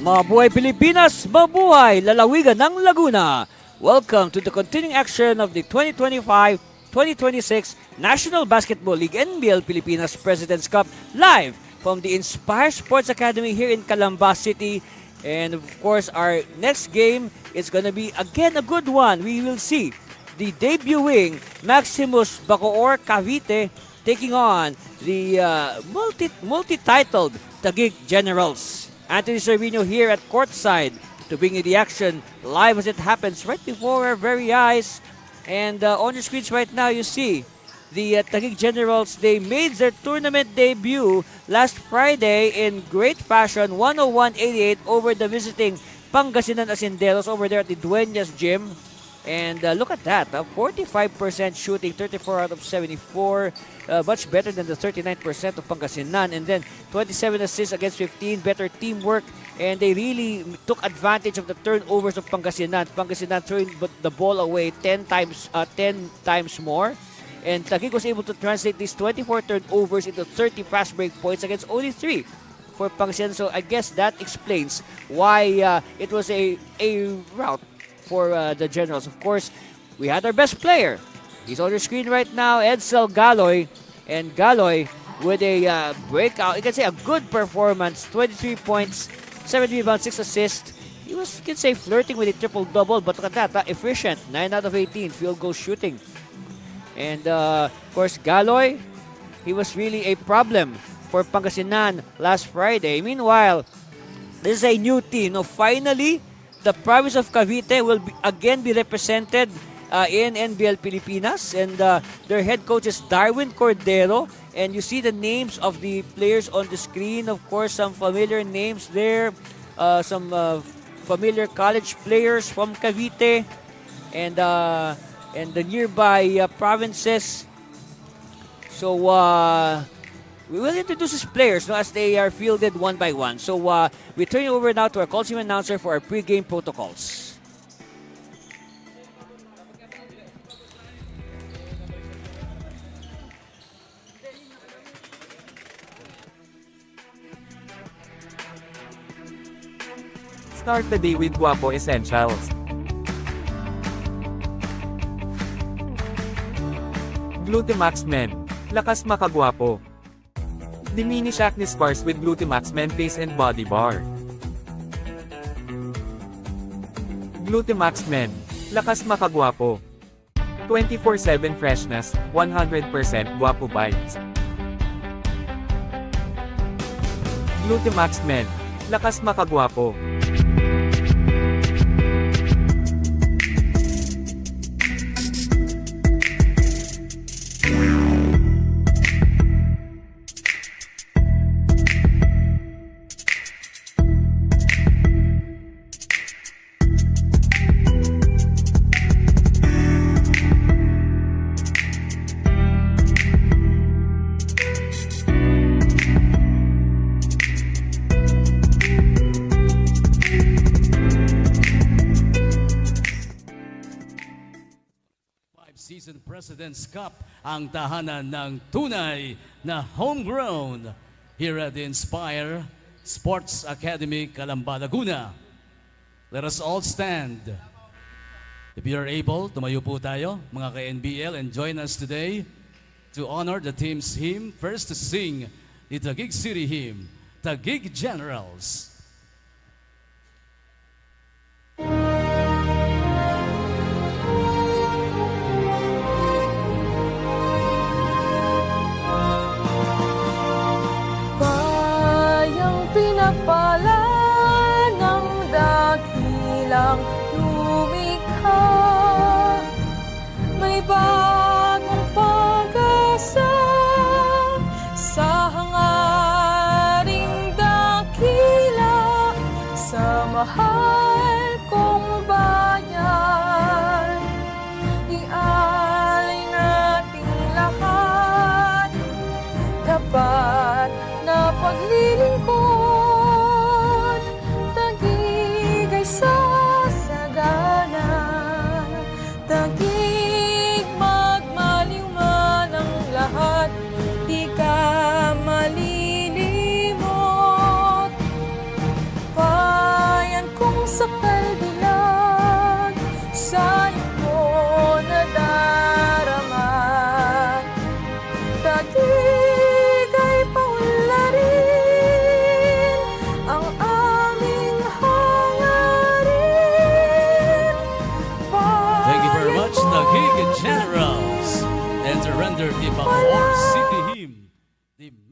Mabuhay Pilipinas, mabuhay lalawigan ng Laguna. Welcome to the continuing action of the 2025-2026 National Basketball League NBL Pilipinas President's Cup live from the Inspire Sports Academy here in Calamba City. And of course, our next game is going to be again a good one. We will see the debuting Maximus Bacoor Cavite taking on the multi-titled Taguig Generals. Anthony Cervino here at courtside to bring you the action live as it happens right before our very eyes. And on your screens right now, you see the Taguig Generals. They made their tournament debut last Friday in great fashion, 101-88 over the visiting Pangasinan Asinderos over there at the Dueñas Gym. And look at that, 45% shooting, 34 out of 74, much better than the 39% of Pangasinan. And then 27 assists against 15, better teamwork. And they really took advantage of the turnovers of Pangasinan. Pangasinan throwing the ball away 10 times more. And Taguig was able to translate these 24 turnovers into 30 fast break points against only 3 for Pangasinan. So I guess that explains why it was a rout for the Generals. Of course, we had our best player. He's on your screen right now, Edsel Galoy. And Galoy with a breakout, you can say a good performance, 23 points, 7 rebounds, 6 assists. He was, you can say, flirting with a triple-double, but look at that, efficient, 9 out of 18 field goal shooting. And of course, Galoy, he was really a problem for Pangasinan last Friday. Meanwhile, this is a new team. No, finally, the province of Cavite will again be represented in NBL Pilipinas, and their head coach is Darwin Cordero. And you see the names of the players on the screen. Of course, some familiar names there, some familiar college players from Cavite and the nearby provinces. So we will introduce these players as they are fielded one by one. So we turn over now to our call team announcer for our pre-game protocols. Start the day with Guapo Essentials. Glutamax Men. Lakas makagwapo. Diminish acne scars with Glutamax Men Face and Body Bar. Glutamax Men. Lakas makagwapo. 24/7 freshness, 100% guapo vibes. Glutamax Men. Lakas makagwapo. Season President's Cup, ang tahanan ng tunay na homegrown here at the Inspire Sports Academy, Calamba, Laguna. Let us all stand. If you are able, tumayo po tayo, mga ka-NBL, and join us today to honor the team's hymn. First to sing the Taguig City hymn, Taguig Generals. Pinagpala ng dakilang lumikha, may bagong pag-asa sa hangaring dakila, sa mahal kong bayan. Ialay nating lahat, tapat na paglilingkod. Taguig ay sasagana, Taguig magmaliw man ang lahat, di ka malilimot.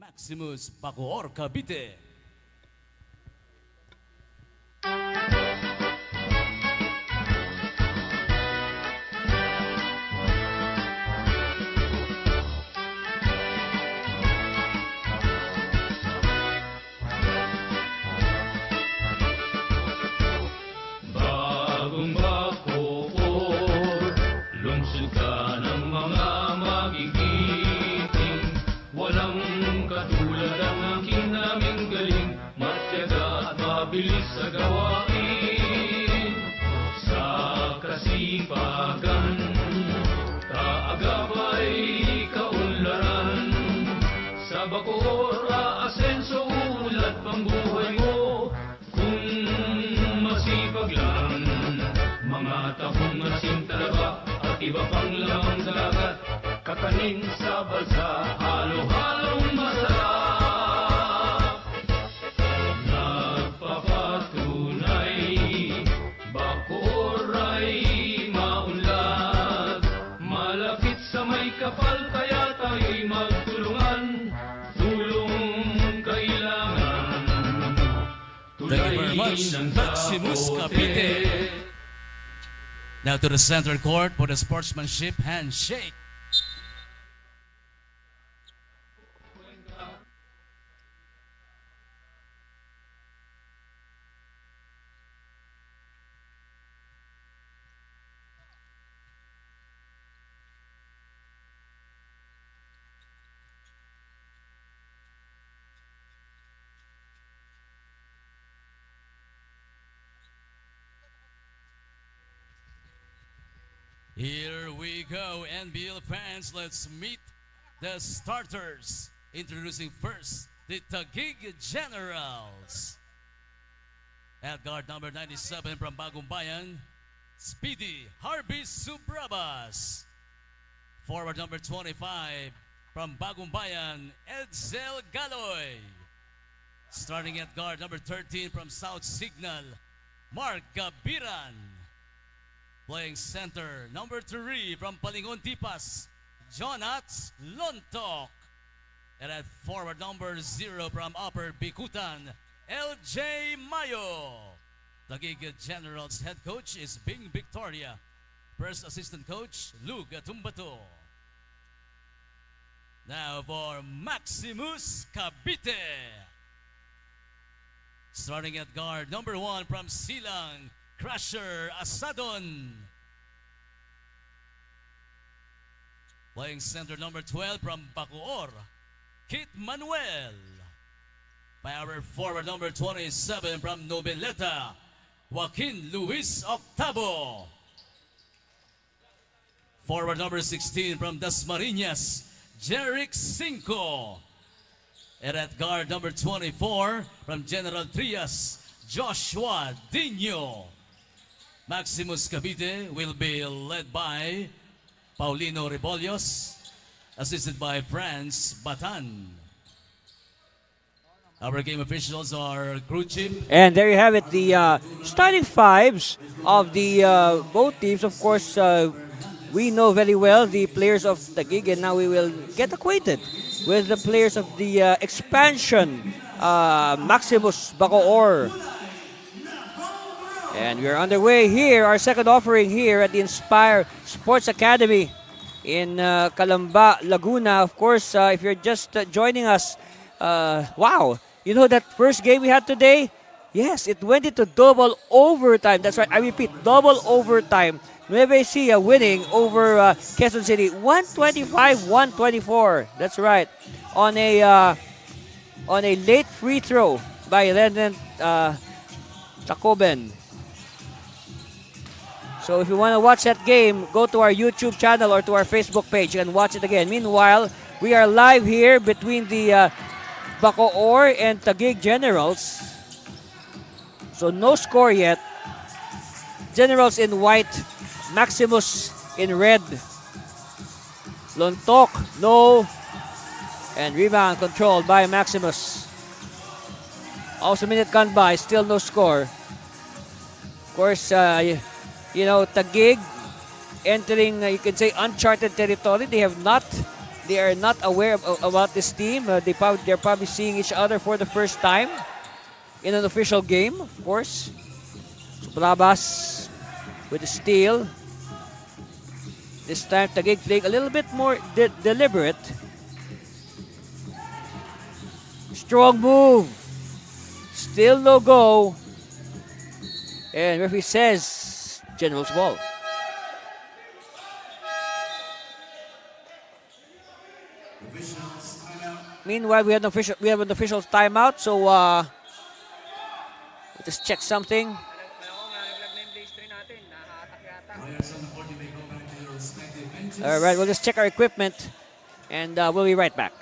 Maximus Bacoor Cavite. Bagong Bacoor, lungsod ka ng mga magigiting. Walang katulad ang aking naming galing, matyaga at mabilis sa gawain. Sa kasipagan, kaagapay kaunlaran. Sa Bacoor, aasenso, ulat pang buhay mo. Kung masipag lang, mga tahong asin talaga at iba pang lamang dagat, kakanin sa balsa, halo-halong masarap. Nagpapatunay, Bacoor ay maunlad, malapit sa may kapal, kaya tayo'y magtulungan, tulong kailangan. Thank you very much, Maximus Cavite. Now to the center court for the sportsmanship handshake. Here we go, NBL fans. Let's meet the starters. Introducing first the Taguig Generals. At guard number 97 from Bagong Bayan, Speedy Harvey Subrabas. Forward number 25 from Bagong Bayan, Edsel Galoy. Starting at guard number 13 from South Signal, Mark Gabiran. Playing center, number 3 from Palingon Tipas, Jonats Lontok. And at forward number 0 from Upper Bikutan, LJ Mayo. Taguig Generals head coach is Bing Victoria. First assistant coach, Lug Atumbato. Now for Maximus Cavite. Starting at guard, number 1 from Silang, Crusher Asadon. Playing center, number 12 from Bacoor, Kit Manuel. Power forward number 27 from Noveleta, Joaquin Luis Octavo. Forward number 16 from Dasmariñas, Jeric Cinco. And at guard number 24 from General Trias, Joshua Dino. Maximus Cavite will be led by Paulino Rebollos, assisted by Franz Batan. Our game officials are crew chief. And there you have it, the starting fives of the both teams. Of course, we know very well the players of Taguig, and now we will get acquainted with the players of the expansion, Maximus Bacoor. And we're underway here, our second offering here at the Inspire Sports Academy in Calamba, Laguna. Of course, if you're just joining us, wow, you know that first game we had today? Yes, it went into double overtime. That's right, I repeat, double overtime. Nueva Ecija winning over Quezon City, 125-124. That's right, on a late free throw by Lennon Jacoben. So if you want to watch that game, go to our YouTube channel or to our Facebook page and watch it again. Meanwhile, we are live here between the Bacoor and Taguig Generals. So no score yet. Generals in white, Maximus in red. Lontok, no. And rebound controlled by Maximus. Also minute gone by, still no score. Of course, you know, Taguig entering, you can say, uncharted territory. They have not They are not aware about this team. They're probably seeing each other for the first time in an official game, of course. So Brabas with the steal. This time, Taguig playing a little bit more deliberate. Strong move. Still no go. And referee says, General's ball. Meanwhile, we have an official timeout. So, just check something. All right, we'll just check our equipment, and we'll be right back.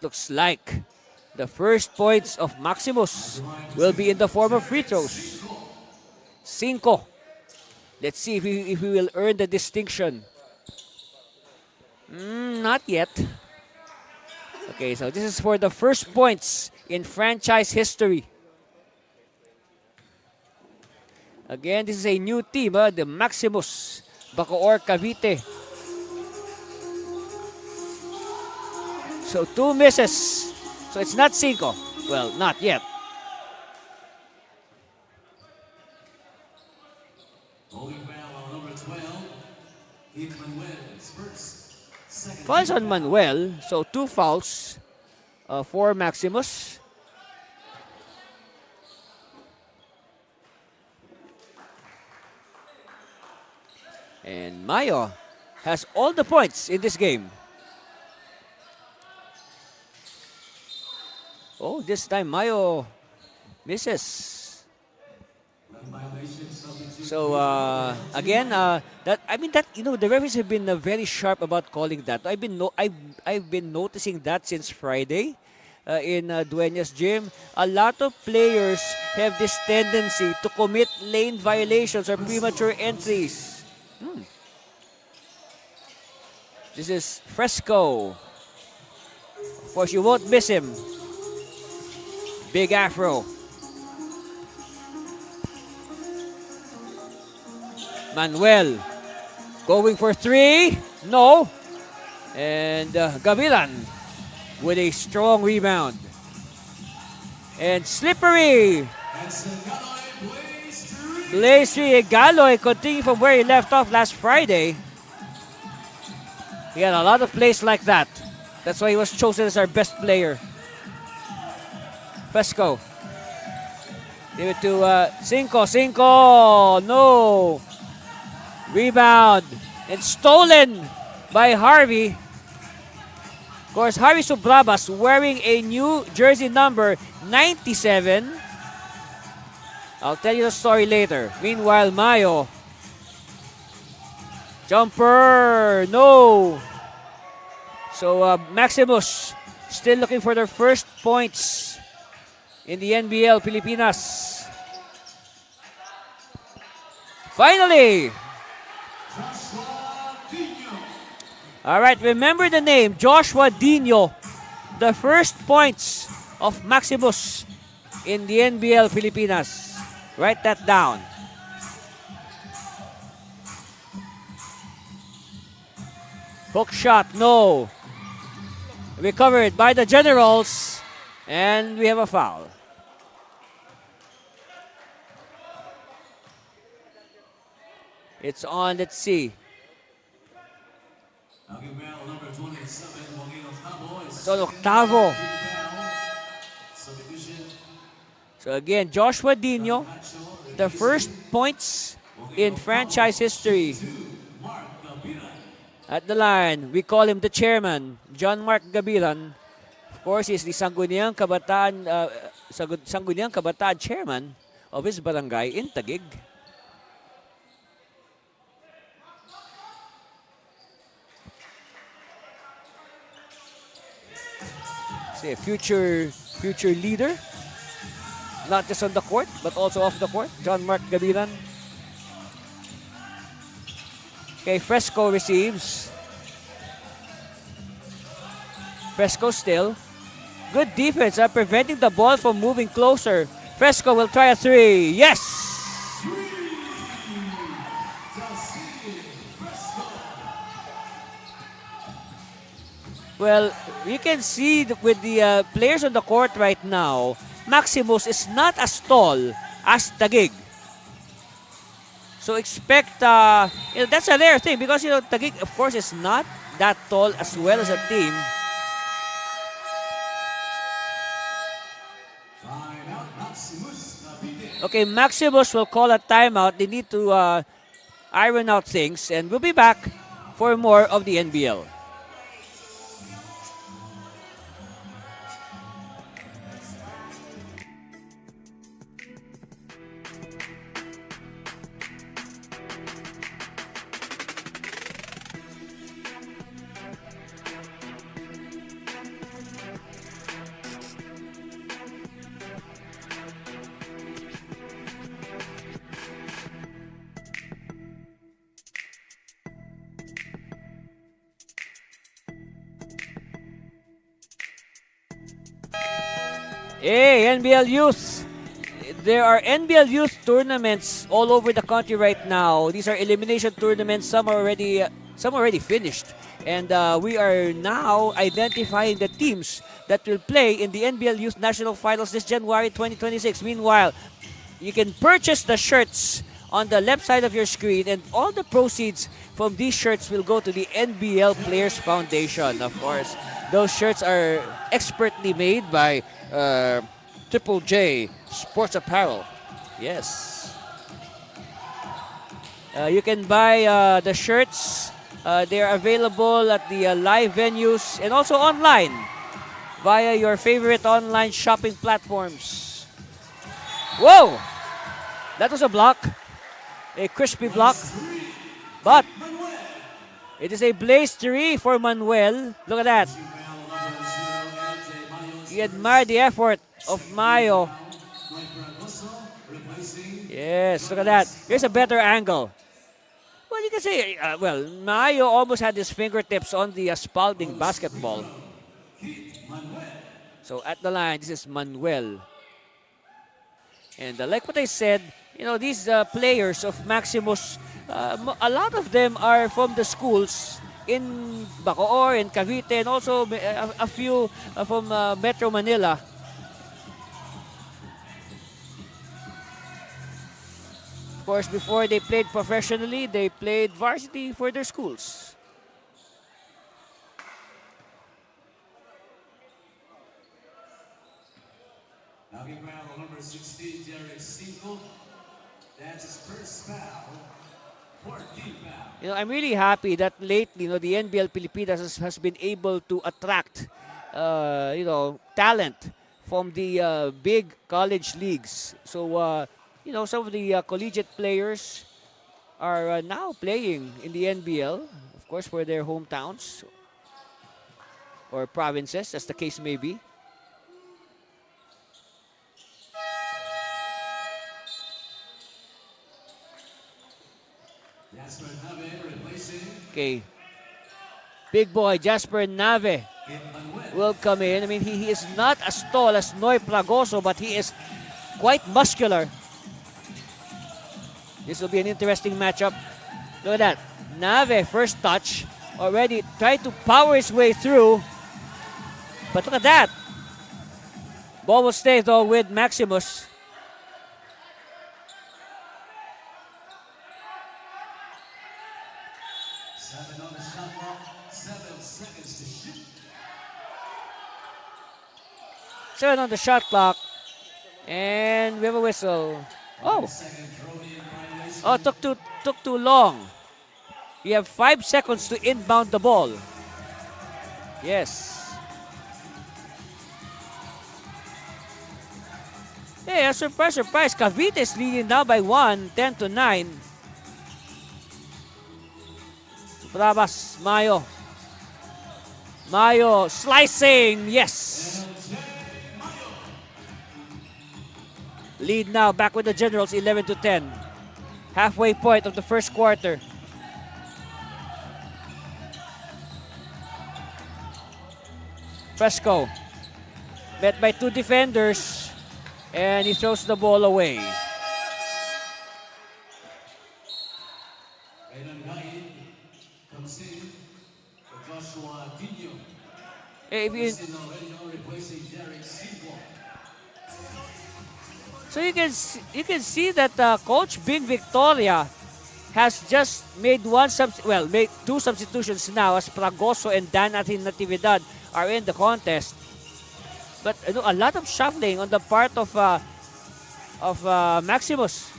looks like the first points of Maximus will be in the form of free throws. 5. Let's see if we will earn the distinction. Not yet. Okay, so this is for the first points in franchise history. Again, this is a new team, the Maximus Bacoor Cavite. So 2 misses. So it's not 5. Well, not yet. Fouls on Manuel. So 2 fouls for Maximus. And Mayo has all the points in this game. Oh, this time Mayo misses. So again, the referees have been very sharp about calling that. I've been noticing that since Friday in Dueñas Gym. A lot of players have this tendency to commit lane violations or premature entries. This is Fresco. Of course, you won't miss him. Big afro. Manuel going for 3. No. And Gavilan with a strong rebound. And slippery. Blaze 3. Galoy continue from where he left off last Friday. He had a lot of plays like that. That's why he was chosen as our best player. Fresco. Give it to 5. No. Rebound. And stolen by Harvey. Of course, Harvey Subrabas wearing a new jersey number 97. I'll tell you the story later. Meanwhile, Mayo. Jumper. No. So Maximus still looking for their first points in the NBL Pilipinas. Finally. All right, remember the name, Joshua Dino. The first points of Maximus in the NBL Pilipinas. Write that down. Hook shot, no. Recovered by the Generals. And we have a foul. It's on, let's see. It's on Octavo. So again, Joshua Dino, the first points in franchise history. At the line, we call him the chairman, John Mark Gabilan. Of course, he's the Sangguniang Kabataan chairman of his barangay in Taguig. See, a future leader, not just on the court, but also off the court, John Mark Gabilan. Okay, Fresco receives. Fresco still. Good defense, preventing the ball from moving closer. Fresco will try a 3. Yes! Well, you can see with the players on the court right now, Maximus is not as tall as Taguig. So expect, that's a rare thing because, Taguig, of course, is not that tall as well as a team. Okay, Maximus will call a timeout. They need to iron out things, and we'll be back for more of the NBL. Hey, NBL Youth. There are NBL Youth tournaments all over the country right now. These are elimination tournaments. Some are already finished. And we are now identifying the teams that will play in the NBL Youth National Finals this January 2026. Meanwhile, you can purchase the shirts on the left side of your screen, and all the proceeds from these shirts will go to the NBL Players Foundation. Of course, those shirts are expertly made by Triple J Sports Apparel. Yes. You can buy the shirts. They are available at the live venues and also online via your favorite online shopping platforms. Whoa! That was a block. A crispy block. But it is a blaze 3 for Manuel. Look at that. You admire the effort of Mayo. Yes, look at that. Here's a better angle. Well, you can say, Mayo almost had his fingertips on the Spalding basketball. So at the line, this is Manuel. And like what I said, these players of Maximus, a lot of them are from the schools in Bacoor, in Cavite, and also a few from Metro Manila. Of course, before they played professionally, they played varsity for their schools. Knocking foul number 16, Derek Cinco. That's his first foul. 14 foul. I'm really happy that lately, the NBL Pilipinas has been able to attract, talent from the big college leagues. So, some of the collegiate players are now playing in the NBL, of course, for their hometowns or provinces, as the case may be. Okay. Big boy Jasper Nave will come in. I mean, he is not as tall as Noy Plagoso, but he is quite muscular. This will be an interesting matchup. Look at that. Nave, first touch, already tried to power his way through. But look at that. Ball will stay, though, with Maximus. On the shot clock, 7 seconds to shoot. 7 on the shot clock. And we have a whistle. Oh. Oh, took too long. You have 5 seconds to inbound the ball. Yes. Hey, surprise. Cavite is leading now by 1, 10-9. Bravas, Mayo. Mayo slicing, yes. Lead now back with the Generals, 11-10. Halfway point of the first quarter. Fresco met by 2 defenders and he throws the ball away. So you can see that Coach Bing Victoria has just made made 2 substitutions now, as Pragoso and Dan Natividad are in the contest. But a lot of shuffling on the part of Maximus.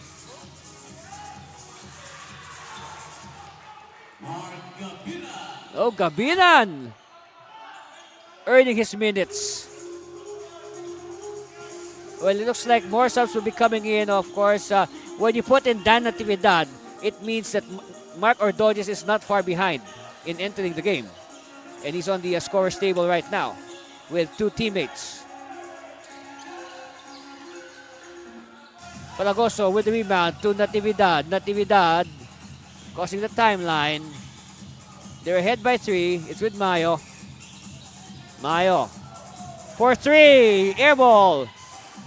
Oh, Gabiran earning his minutes. Well, it looks like more subs will be coming in, of course. When you put in Dan Natividad, it means that Mark Ordonez is not far behind in entering the game. And he's on the scorer's table right now with 2 teammates. Palagoso with the rebound to Natividad. Natividad causing the timeline. They're ahead by 3. It's with Mayo. Mayo for 3. Air ball.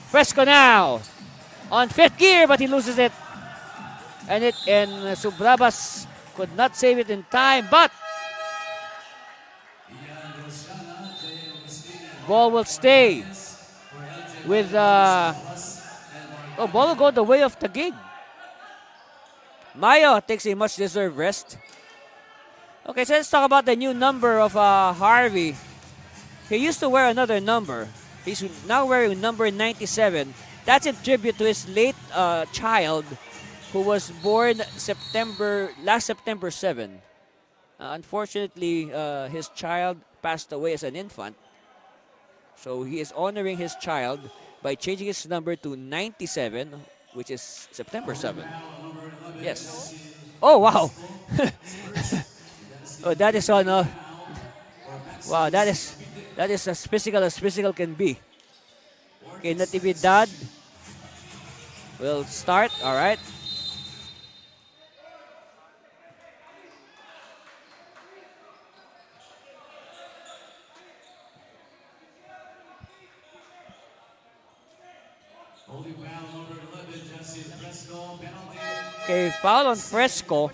Fresco now on 5th gear, but he loses it. And Subrabas could not save it in time, but ball will stay with ball will go the way of Taguig. Mayo takes a much-deserved rest. Okay, so let's talk about the new number of Harvey. He used to wear another number. He's now wearing number 97. That's in tribute to his late child, who was born last September 7. Unfortunately, his child passed away as an infant. So he is honoring his child by changing his number to 97, which is September 7. Yes. Oh, wow. Oh, that is on. Wow, that is as physical can be. Okay, Natividad will start. All right. Okay, foul on Fresco.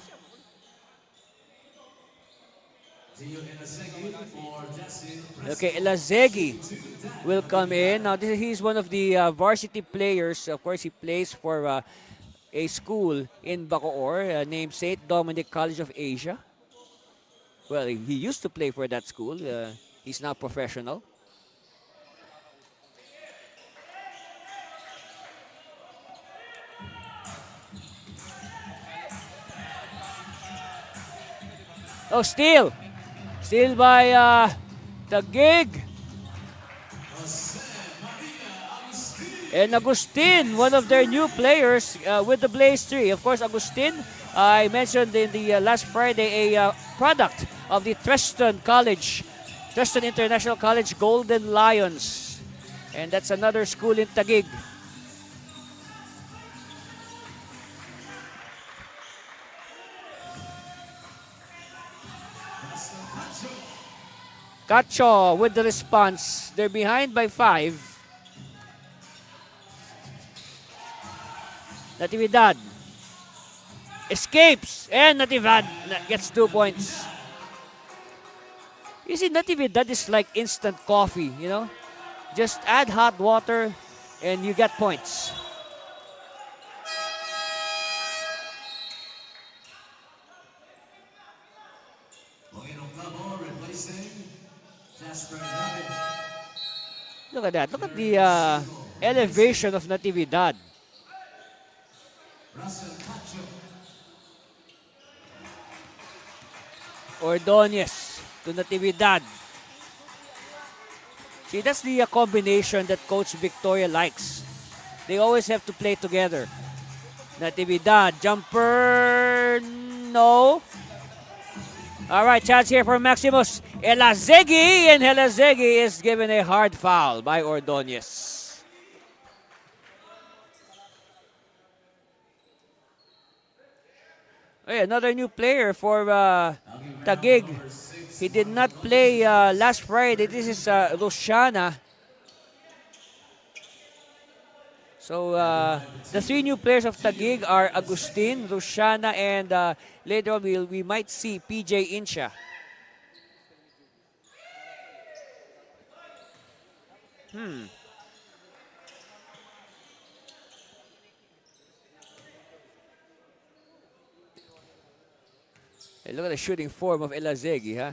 Okay, Elazegi will come in. Now, he's one of the varsity players. Of course, he plays for a school in Bacoor named St. Dominic College of Asia. Well, he used to play for that school. He's now professional. Oh, steal! Steal by Taguig. And Agustin, one of their new players with the Blaze 3. Of course, Agustin, I mentioned in the last Friday, a product of the Treston International College Golden Lions. And that's another school in Taguig. Cacho with the response. They're behind by 5. Natividad escapes, and Natividad gets 2 points. You see, Natividad is like instant coffee, you know? Just add hot water and you get points. Look at that. Look at the elevation of Natividad. Ordonez to Natividad. See, that's the combination that Coach Victoria likes. They always have to play together. Natividad, jumper, no. All right, chance here for Maximus Elazegi, and Elazegi is given a hard foul by Ordonez. Okay, another new player for Taguig. He did not play last Friday. This is Luciana. So the 3 new players of Taguig are Agustin, Luciana, and later on we might see PJ Insha. Hey, look at the shooting form of Elazegi, huh?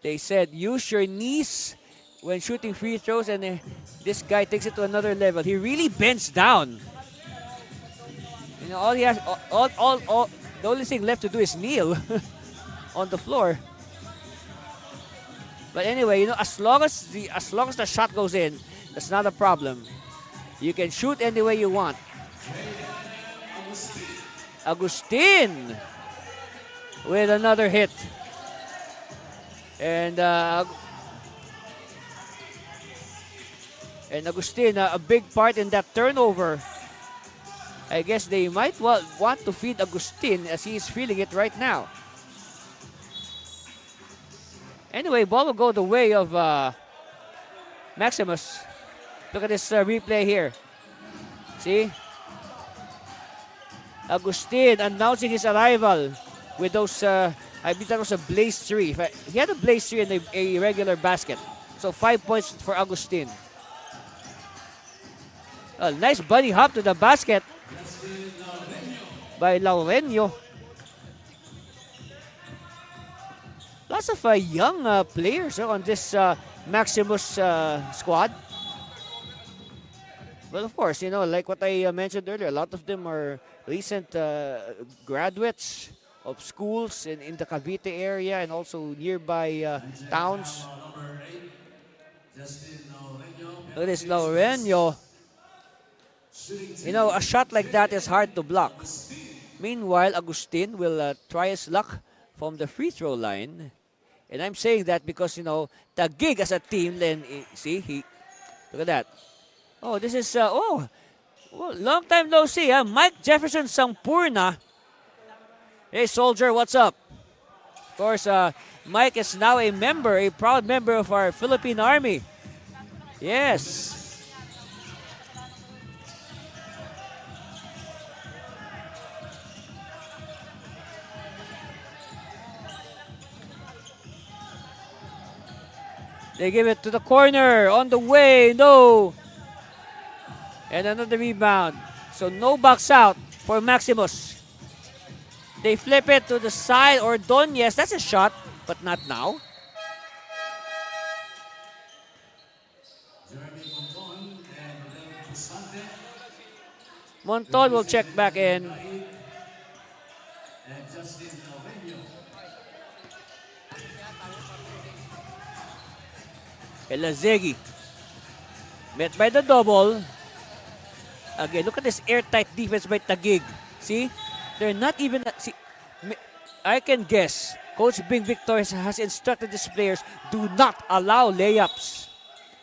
They said use your knees when shooting free throws, and this guy takes it to another level. He really bends down. You know, all he has, the only thing left to do is kneel on the floor. But anyway, you know, as long as the shot goes in, that's not a problem. You can shoot any way you want. Agustin with another hit. And Agustin, a big part in that turnover. I guess they might want to feed Agustin as he is feeling it right now. Anyway, ball will go the way of Maximus. Look at this replay here. See? Agustin announcing his arrival with those, I believe that was a blaze 3. He had a blaze 3 and a regular basket. So 5 points for Agustin. A nice bunny hop to the basket by Laureño. Lots of young players on this Maximus squad. But of course, you know, like what I mentioned earlier, a lot of them are recent graduates of schools in the Cavite area and also nearby towns. Look at this, Laureño. You know, a shot like that is hard to block. Meanwhile, Agustin will try his luck from the free throw line. And I'm saying that because, you know, Taguig as a team, then, see, look at that. Oh, this is, well, long time no see, huh? Mike Jefferson Sampurna. Hey, soldier, what's up? Of course, Mike is now a member, a proud member of our Philippine Army. Yes. They give it to the corner, on the way, no. And another rebound. So no box out for Maximus. They flip it to the side, or Ordonez. That's a shot, but not now. Monton will check back in. Elazegi. Met by the double. Again, look at this airtight defense by Taguig. See? They're not even... See, I can guess. Coach Bing Victor has instructed his players, do not allow layups.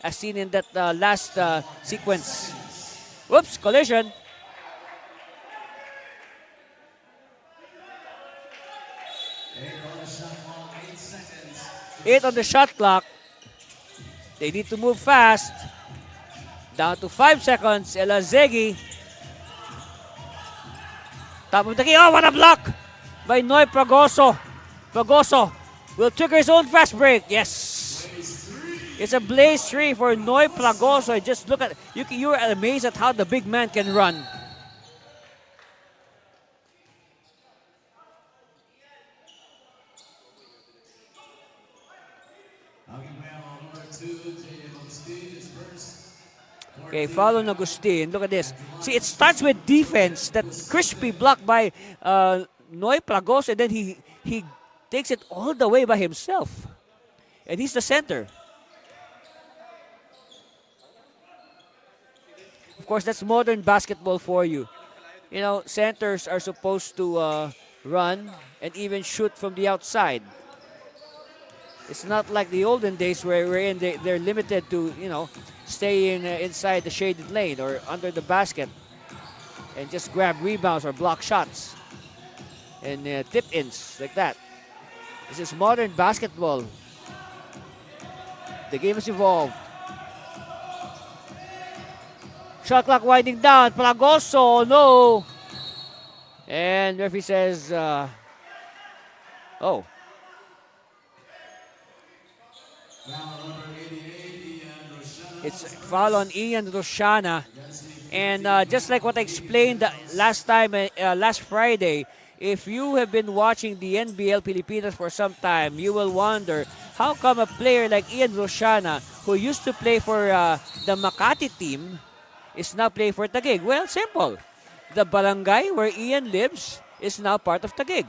As seen in that last sequence. Whoops, collision. Eight on the shot clock. They need to move fast. Down to 5 seconds. Elazegi. Top of the key. Oh, what a block by Noy Pragoso. Pragoso will trigger his own fast break. Yes. It's a blaze 3 for Noy Pragoso. Just look at it. You're amazed at how the big man can run. Okay, follow Agustin. Look at this. See, it starts with defense. That crispy block by Noy Plagos, and then he takes it all the way by himself. And he's the center. Of course, that's modern basketball for you. You know, centers are supposed to run and even shoot from the outside. It's not like the olden days where they're limited to, you know, staying inside the shaded lane or under the basket and just grab rebounds or block shots and tip-ins like that. This is modern basketball. The game has evolved. Shot clock winding down. Plagoso, no. And referee says, oh. It's foul on Ian Rosiana. And just like what I explained last time, last Friday, if you have been watching the NBL Pilipinas for some time, you will wonder, how come a player like Ian Rosiana, who used to play for the Makati team, is now playing for Taguig? Well, simple. The barangay where Ian lives is now part of Taguig.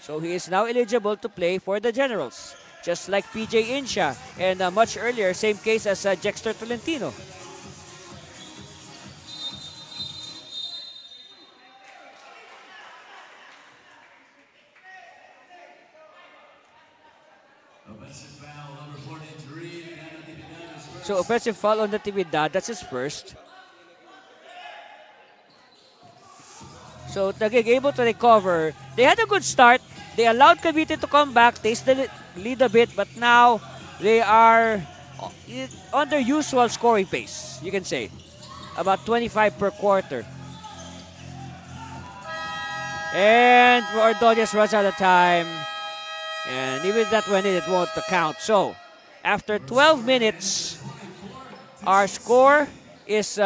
So he is now eligible to play for the Generals. Just like PJ Insha, and much earlier, same case as Jexter Tolentino. So offensive foul on Natividad, that's his first. So Taguig able to recover. They had a good start. They allowed Cavite to come back, taste the lead a bit, but now they are on their usual scoring pace, you can say. About 25 per quarter. And Ordonez runs out of time. And even that went in, it won't count. So, after 12 minutes, our score is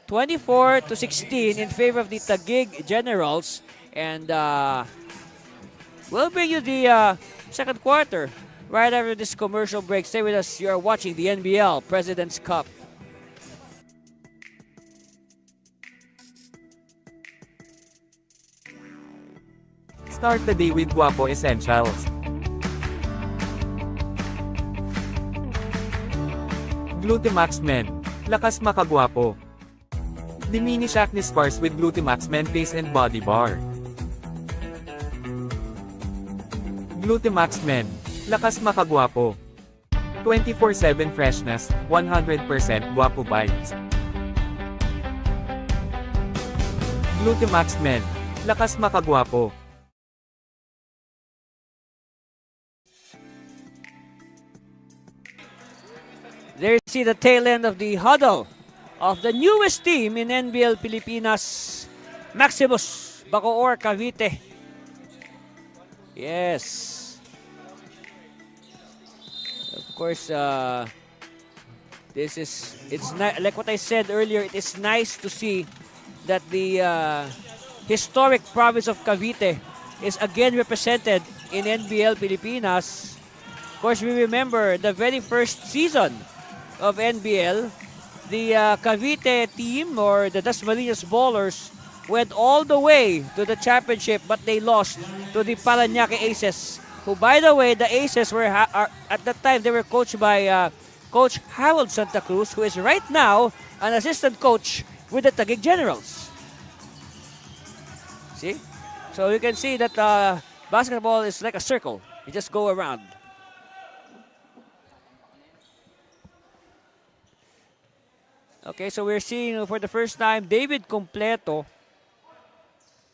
24-16 in favor of the Taguig Generals. And we'll bring you the second quarter right after this commercial break. Stay with us. You are watching the NBL President's Cup. Start the day with Guapo Essentials. Glutimax Men. Lakas makagwapo. Diminish acne scars with Glutimax Men Face and Body Bar. Glutimax Men. Lakas makagwapo. 24/7 freshness, 100% guapo vibes. Glutimax Men. Lakas makagwapo. There you see the tail end of the huddle of the newest team in NBL Pilipinas, Maximus Bacoor Cavite. Yes. Of course, like what I said earlier, it is nice to see that the historic province of Cavite is again represented in NBL Pilipinas. Of course, we remember the very first season of NBL, the Cavite team or the Dasmariñas Ballers went all the way to the championship, but they lost to the Parañaque Aces, who, by the way, the Aces were at that time they were coached by Coach Harold Santa Cruz, who is right now an assistant coach with the Taguig Generals. See? So you can see that basketball is like a circle. You just go around. Okay, so we're seeing for the first time David Completo.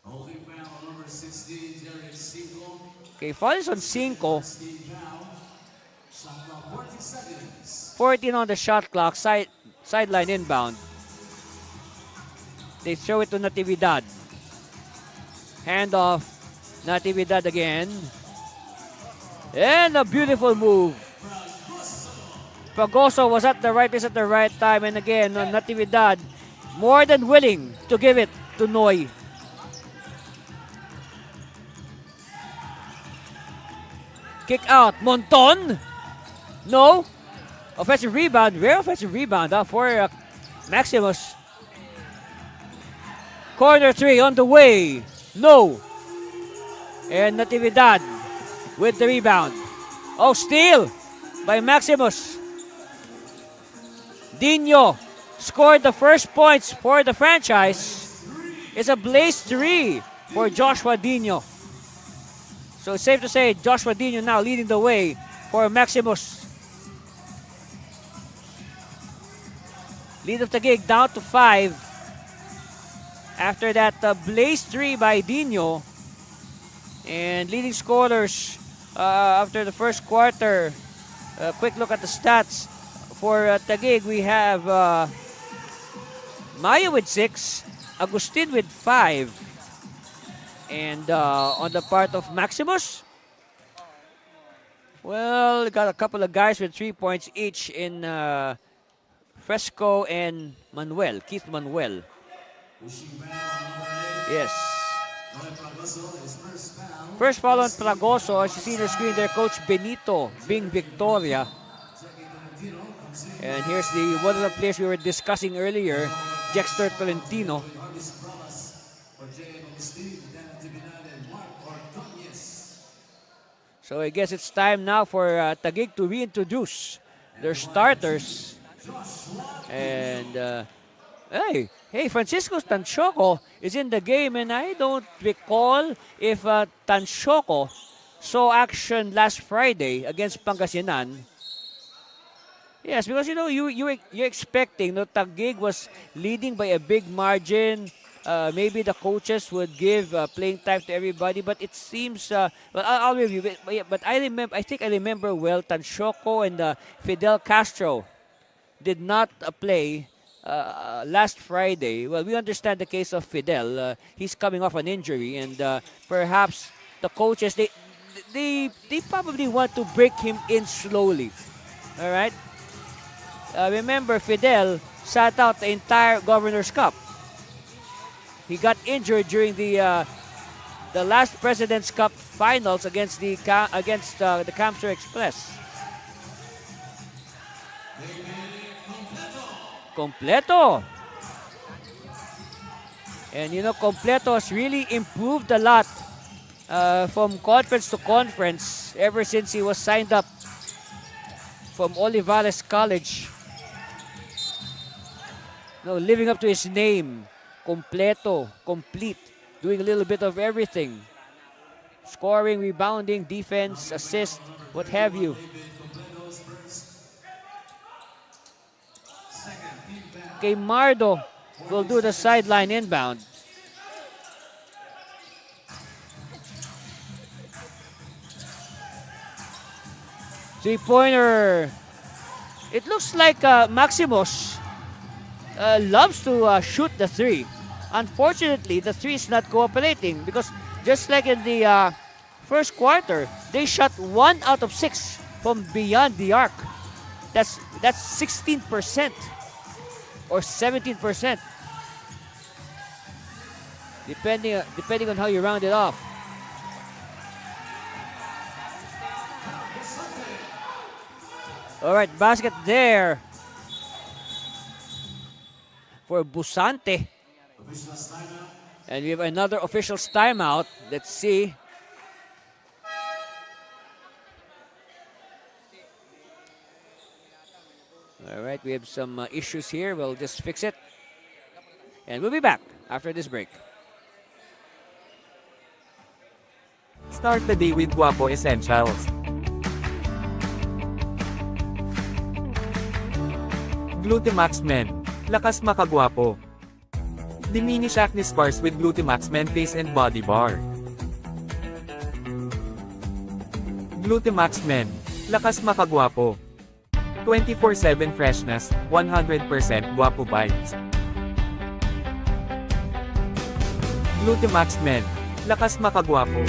Holding foul number 16, Derek Cinco. Okay, foul is on 5. Shot clock 40 seconds. 14 on the shot clock, sideline inbound. They throw it to Natividad. Handoff, Natividad again. And a beautiful move. Fragoso was at the right place at the right time, and again, Natividad more than willing to give it to Noy. Kick out, Monton. No. Offensive rebound, rare offensive rebound for Maximus. Corner 3 on the way. No. And Natividad with the rebound. Oh, steal by Maximus. Dino scored the first points for the franchise. It's a blaze 3 for Joshua Dino. So it's safe to say Joshua Dino now leading the way for Maximus. Lead of Taguig down to 5. After that blaze 3 by Dino. And leading scorers after the first quarter. Quick look at the stats. For Taguig, we have Maya with 6, Agustin with 5. And on the part of Maximus, well, got a couple of guys with 3 points each in Fresco and Manuel, Keith Manuel. Yes. First foul on Fragoso. As you see on the screen there, Coach Benito Bing Victoria. And here's one of the players we were discussing earlier, Dexter Tolentino. So I guess it's time now for Taguig to reintroduce their starters. And hey, Francisco Tanchoco is in the game, and I don't recall if Tanchoco saw action last Friday against Pangasinan. Yes, because you're expecting, Taguig was leading by a big margin. maybe the coaches would give playing time to everybody, but it seems well, I'll review it. But I remember, I think I remember well, Tanshoko and Fidel Castro did not play last Friday. Well, we understand the case of Fidel. He's coming off an injury, and perhaps the coaches they probably want to break him in slowly. All right. Remember, Fidel sat out the entire Governor's Cup. He got injured during the last President's Cup finals against the Camsur Express. Completo. And you know, Completo has really improved a lot from conference to conference ever since he was signed up from Olivares College. No, living up to his name. Completo, complete, doing a little bit of everything. Scoring, rebounding, defense, assist, what have you. Okay, Mardo will do the sideline inbound. Three-pointer. It looks like Maximus loves to shoot the three. Unfortunately, the three is not cooperating because just like in the first quarter, they shot 1 out of 6 from beyond the arc. That's 16% or 17%, depending on how you round it off. All right, basket there for Busante. And we have another official's timeout. Let's see. All right, we have some issues here. We'll just fix it. And we'll be back after this break. Start the day with Guapo Essentials. Glutamax Men. Lakas makagwapo. Diminish acne scars with Glutamax Men Face and Body Bar. Glutamax Men. Lakas makagwapo. 24/7 freshness, 100% guapo vibes. Glutamax Men. Lakas makagwapo.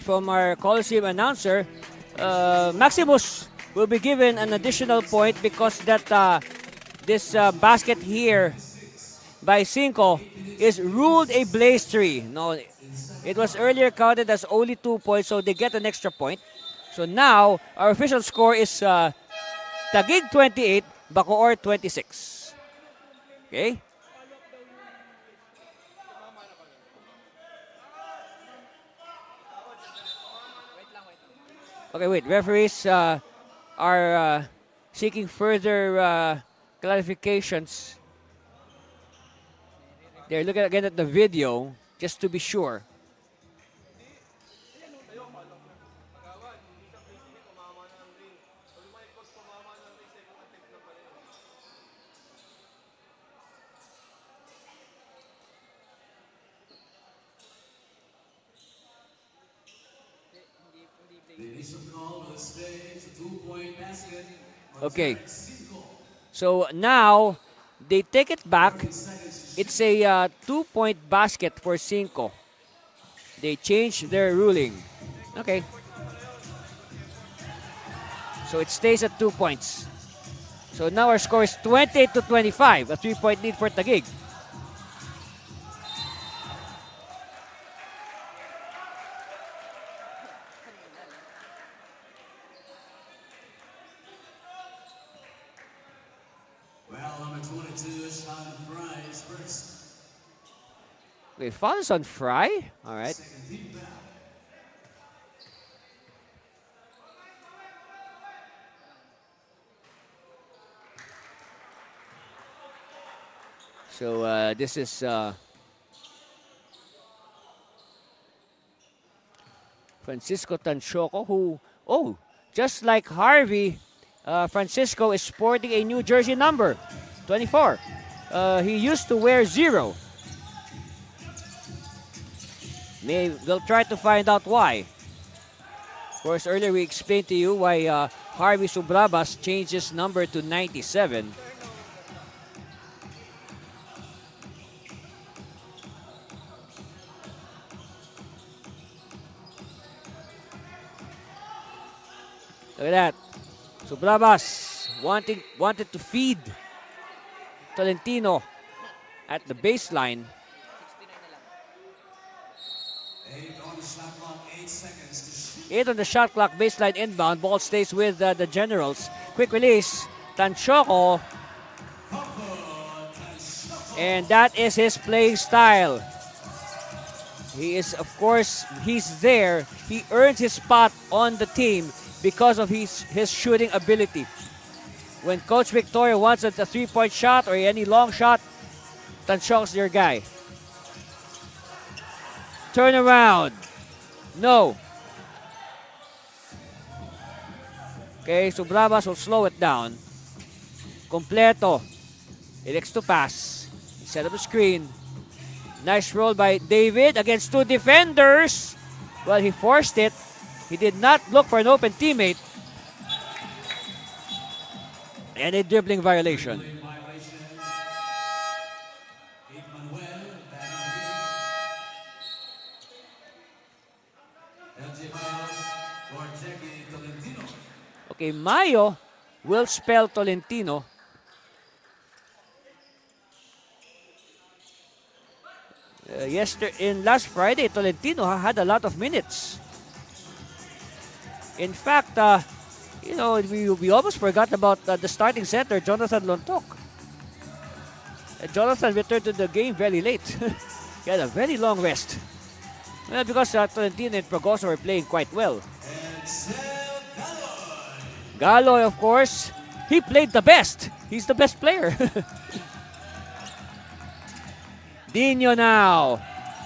From our Coliseum announcer, Maximus will be given an additional point because that this basket here by Cinco is ruled a blaze 3. No, it was earlier counted as only 2 points, so they get an extra point. So now our official score is Taguig 28, Bacoor 26. Okay. Okay, wait. Referees are seeking further clarifications. They're looking again at the video just to be sure. The initial call was staged, a 2-point basket. Okay. So now they take it back. It's a 2-point basket for Cinco. They changed their ruling. Okay. So it stays at 2 points. So now our score is 28 to 25, a 3-point lead for Taguig. Well, number 22, Sean Fry's first. Okay, foul is on Fry. All right. Second team foul. So this is Francisco Tanchoco, who, oh, just like Harvey, Francisco is sporting a new jersey number, 24. He used to wear 0. We'll try to find out why. Of course, earlier we explained to you why Harvey Subrabas changed his number to 97. Look at that. Subrabas wanted to feed Tolentino at the baseline. 8 on the shot clock, 8 seconds to shoot. 8 on the shot clock, baseline inbound. Ball stays with the Generals. Quick release. Tanchoco. And that is his playing style. He is, of course, he's there. He earns his spot on the team because of his shooting ability. When Coach Victoria wants a 3-point shot or any long shot, Tanchoco's your guy. Turn around. No. Okay, so Bravas will slow it down. Completo. Elects to pass. Set up a screen. Nice roll by David against 2 defenders. Well, he forced it. He did not look for an open teammate. And a dribbling violation. Okay, Mayo will spell Tolentino. Last Friday, Tolentino had a lot of minutes. In fact, we almost forgot about the starting center, Jonathan Lontok. Jonathan returned to the game very late. He had a very long rest. Well, because Tolentino and Progoso were playing quite well. Galoy, of course, he played the best. He's the best player. Dino now.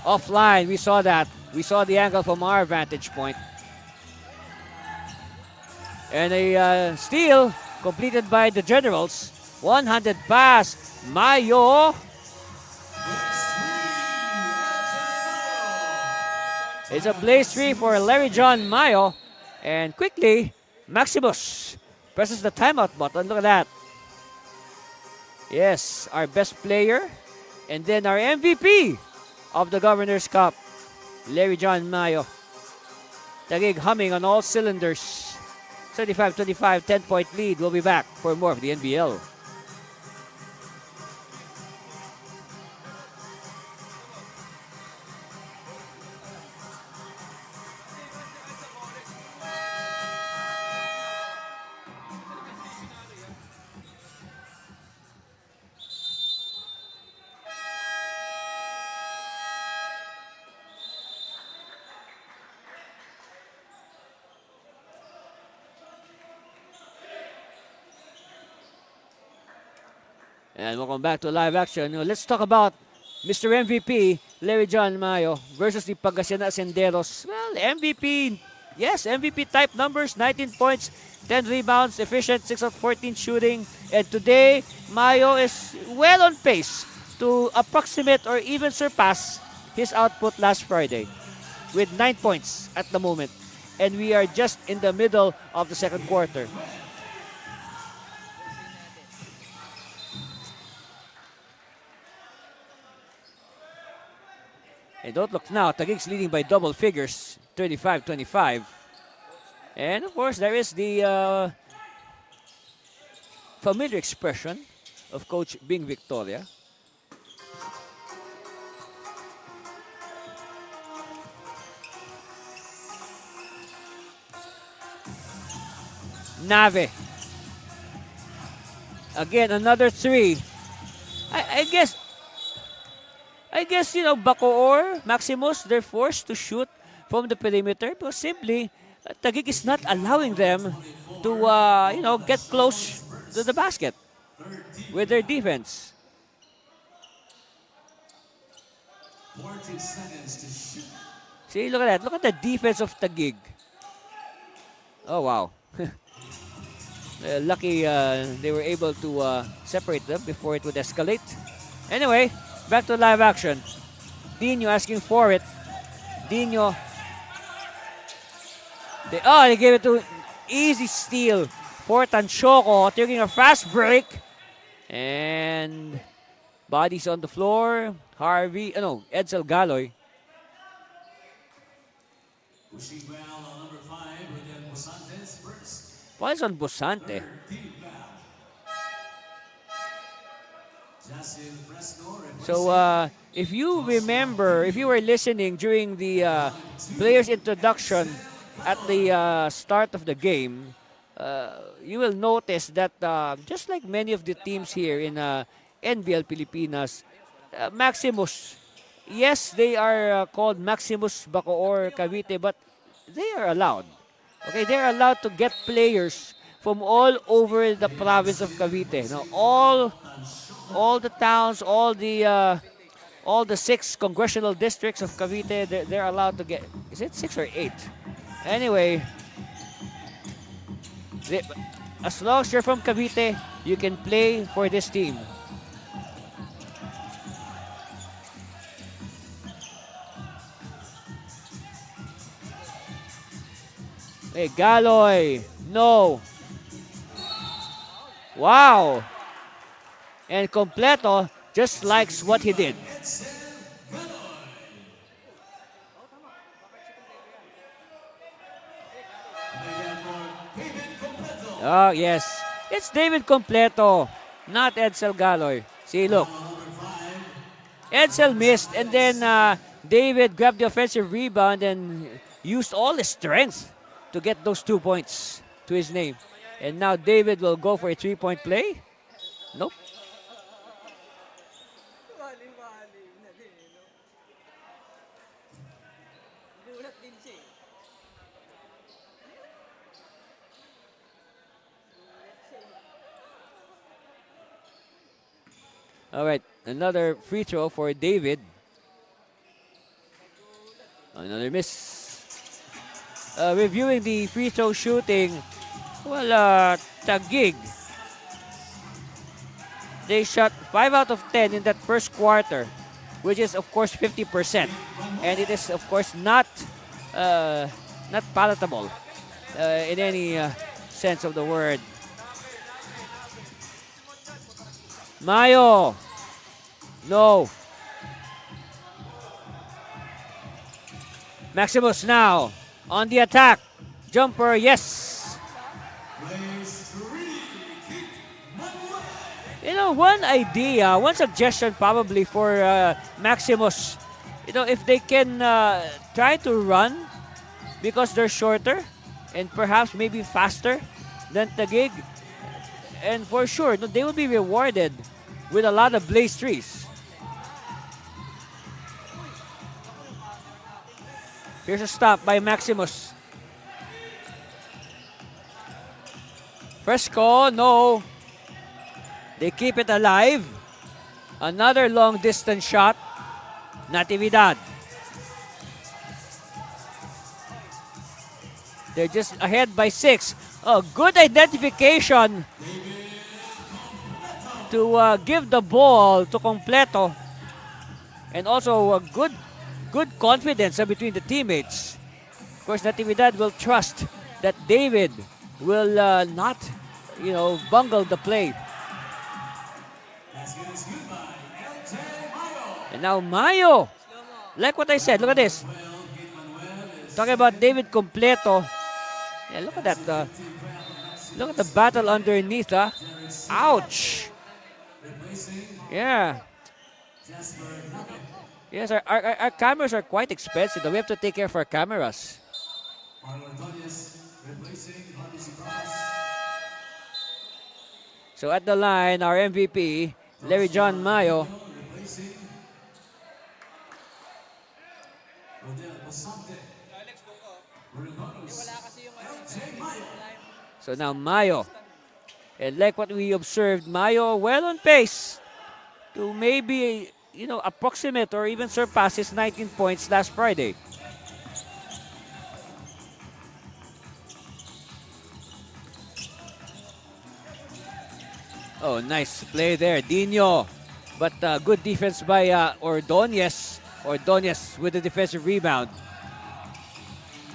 Offline, we saw that. We saw the angle from our vantage point. And a steal completed by the Generals. One-handed pass. Mayo. It's a blaze 3 for Larry John Mayo. And quickly, Maximus presses the timeout button. Look at that. Yes, our best player. And then our MVP of the Governor's Cup, Larry John Mayo. Taguig humming on all cylinders. 35-25, 10-point lead. We'll be back for more of the NBL. And welcome back to live action. Let's talk about Mr. MVP, Larry John Mayo versus the Pangasinan Senderos. Well, MVP, yes, MVP type numbers, 19 points, 10 rebounds, efficient, 6 of 14 shooting. And today, Mayo is well on pace to approximate or even surpass his output last Friday with 9 points at the moment. And we are just in the middle of the second quarter. And don't look now, Taguig's leading by double figures, 35-25. And of course, there is the familiar expression of Coach Bing Victoria. Nave. Again, another three. I guess, Bacoor, Maximus, they're forced to shoot from the perimeter because simply Taguig is not allowing them to, get close to the basket with their defense. 40 seconds to shoot. See, look at that. Look at the defense of Taguig. Oh, wow. Lucky they were able to separate them before it would escalate. Anyway, back to live action. Dino asking for it. Dino. They gave it to easy steal for Tanchoco, taking a fast break. And bodies on the floor. Edsel Galoy. Pushing foul on number 5 with then Bosantes first. Fouls on Bosante. So, if you remember, if you were listening during the players' introduction at the start of the game, you will notice that just like many of the teams here in NBL Pilipinas, Maximus, yes, they are called Maximus Bacoor Cavite, but they are allowed. Okay, they're allowed to get players from all over the province of Cavite. Now, all the towns, all the 6 congressional districts of Cavite, they're allowed to get. Is it 6 or 8? Anyway, as long as you're from Cavite, you can play for this team. Hey, Galoy. No. Wow. And Completo just likes what he did. Oh, yes. It's David Completo, not Edsel Galoy. See, look. Edsel missed, and then David grabbed the offensive rebound and used all his strength to get those 2 points to his name. And now David will go for a 3-point play. Nope. All right, another free throw for David. Another miss. Reviewing the free throw shooting, well, Taguig, they shot 5 out of 10 in that first quarter, which is of course 50%, and it is of course not palatable in any sense of the word. Mayo, no. Maximus now on the attack. Jumper, yes. One idea, one suggestion probably for Maximus, if they can try to run because they're shorter and perhaps maybe faster than Taguig. And for sure, they will be rewarded with a lot of blaze trees. Here's a stop by Maximus. Fresco, no. They keep it alive. Another long distance shot. Natividad. They're just ahead by 6. Oh, good identification to give the ball to Completo. And also good confidence between the teammates. Of course, Natividad will trust that David will not, bungle the play. And now Mayo. Like what I said, look at this. Talking about David Completo. Yeah, look at that. Look at the battle underneath. Ouch. Yeah. Yes, our cameras are quite expensive. We have to take care of our cameras. So at the line, our MVP, Larry John Mayo. So now Mayo. And like what we observed, Mayo well on pace to maybe, approximate or even surpass his 19 points last Friday. Oh, nice play there, Dino. But good defense by Ordonez. Ordonez with the defensive rebound.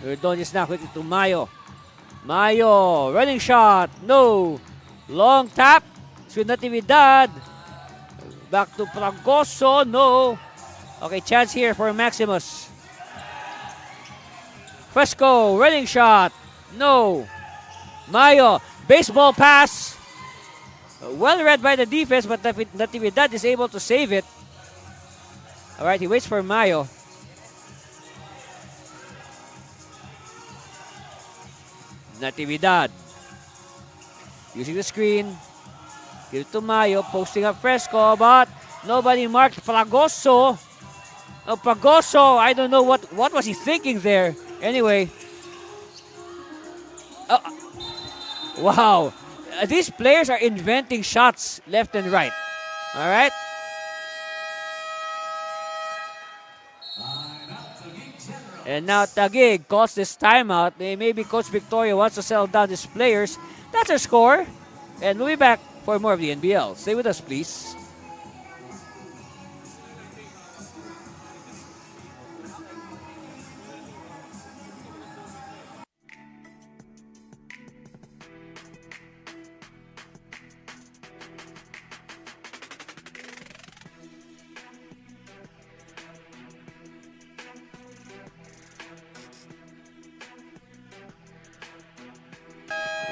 Ordonez now quickly to Mayo. Mayo, running shot, no. Long tap, with Natividad. Back to Fragoso, no. Okay, chance here for Maximus. Fresco, running shot, no. Mayo, baseball pass. Well read by the defense, but Natividad is able to save it. All right, he waits for Mayo. Natividad. Using the screen. Give it to Mayo, posting up Fresco, but nobody marked Fragoso. Oh, Fragoso, I don't know what was he thinking there. Anyway. Oh, wow. These players are inventing shots left and right. All right? And now Taguig calls this timeout. Maybe Coach Victoria wants to settle down his players. That's our score. And we'll be back for more of the NBL. Stay with us, please.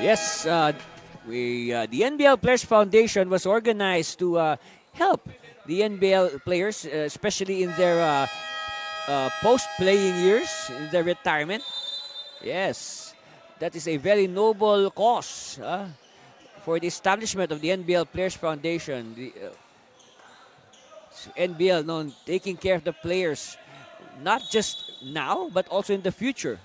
Yes, the NBL Players Foundation was organized to help the NBL players, especially in their post-playing years, in their retirement. Yes, that is a very noble cause for the establishment of the NBL Players Foundation. The NBL known taking care of the players, not just now, but also in the future.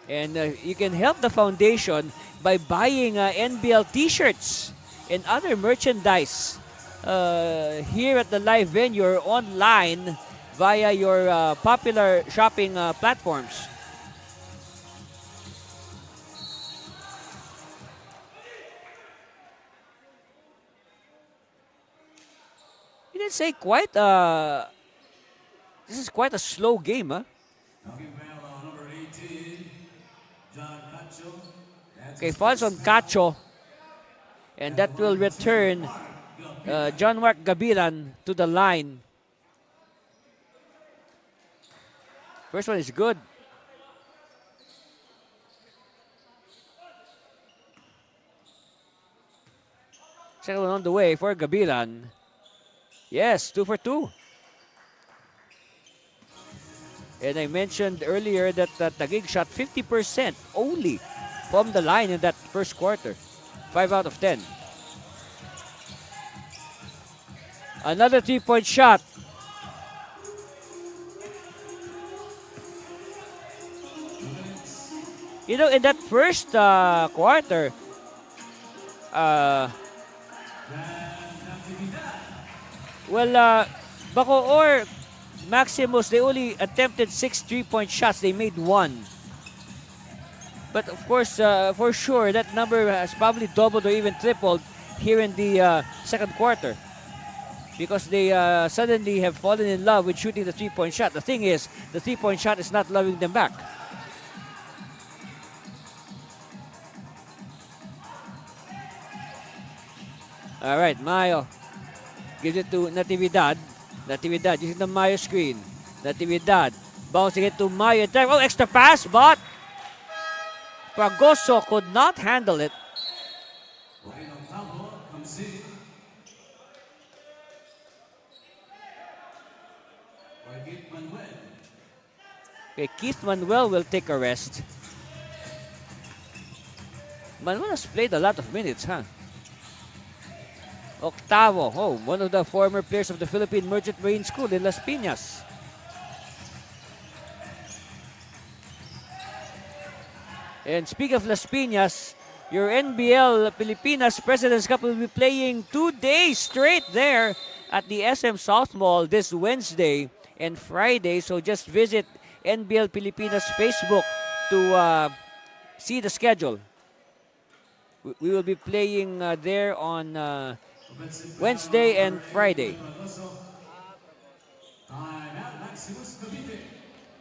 And you can help the foundation by buying NBL t-shirts and other merchandise here at the live venue or online via your popular shopping platforms. You didn't say quite this is quite a slow game, huh? Okay, falls on Cacho. And that will return John Mark Gabilan to the line. First one is good. Second one on the way for Gabilan. Yes, 2 for 2. And I mentioned earlier that Taguig shot 50% only from the line in that first quarter. 5 out of 10. Another 3-point shot. You know, in that first quarter, Well, Bacoor Maximus, they only attempted 6 3-point shots. They made 1. But of course, for sure, that number has probably doubled or even tripled here in the second quarter. Because they suddenly have fallen in love with shooting the 3-point shot. The thing is, the 3-point shot is not loving them back. All right, Mayo gives it to Natividad. Natividad using the Mayo screen. Natividad bouncing it to Mayo. Oh, extra pass, but Pragoso could not handle it. Comes in. Okay, Keith Manuel will take a rest. Manuel has played a lot of minutes, huh? Octavo, one of the former players of the Philippine Merchant Marine School in Las Piñas. And speaking of Las Piñas, your NBL Pilipinas President's Cup will be playing 2 days straight there at the SM South Mall this Wednesday and Friday. So just visit NBL Pilipinas Facebook to see the schedule. We will be playing there on Wednesday and Friday.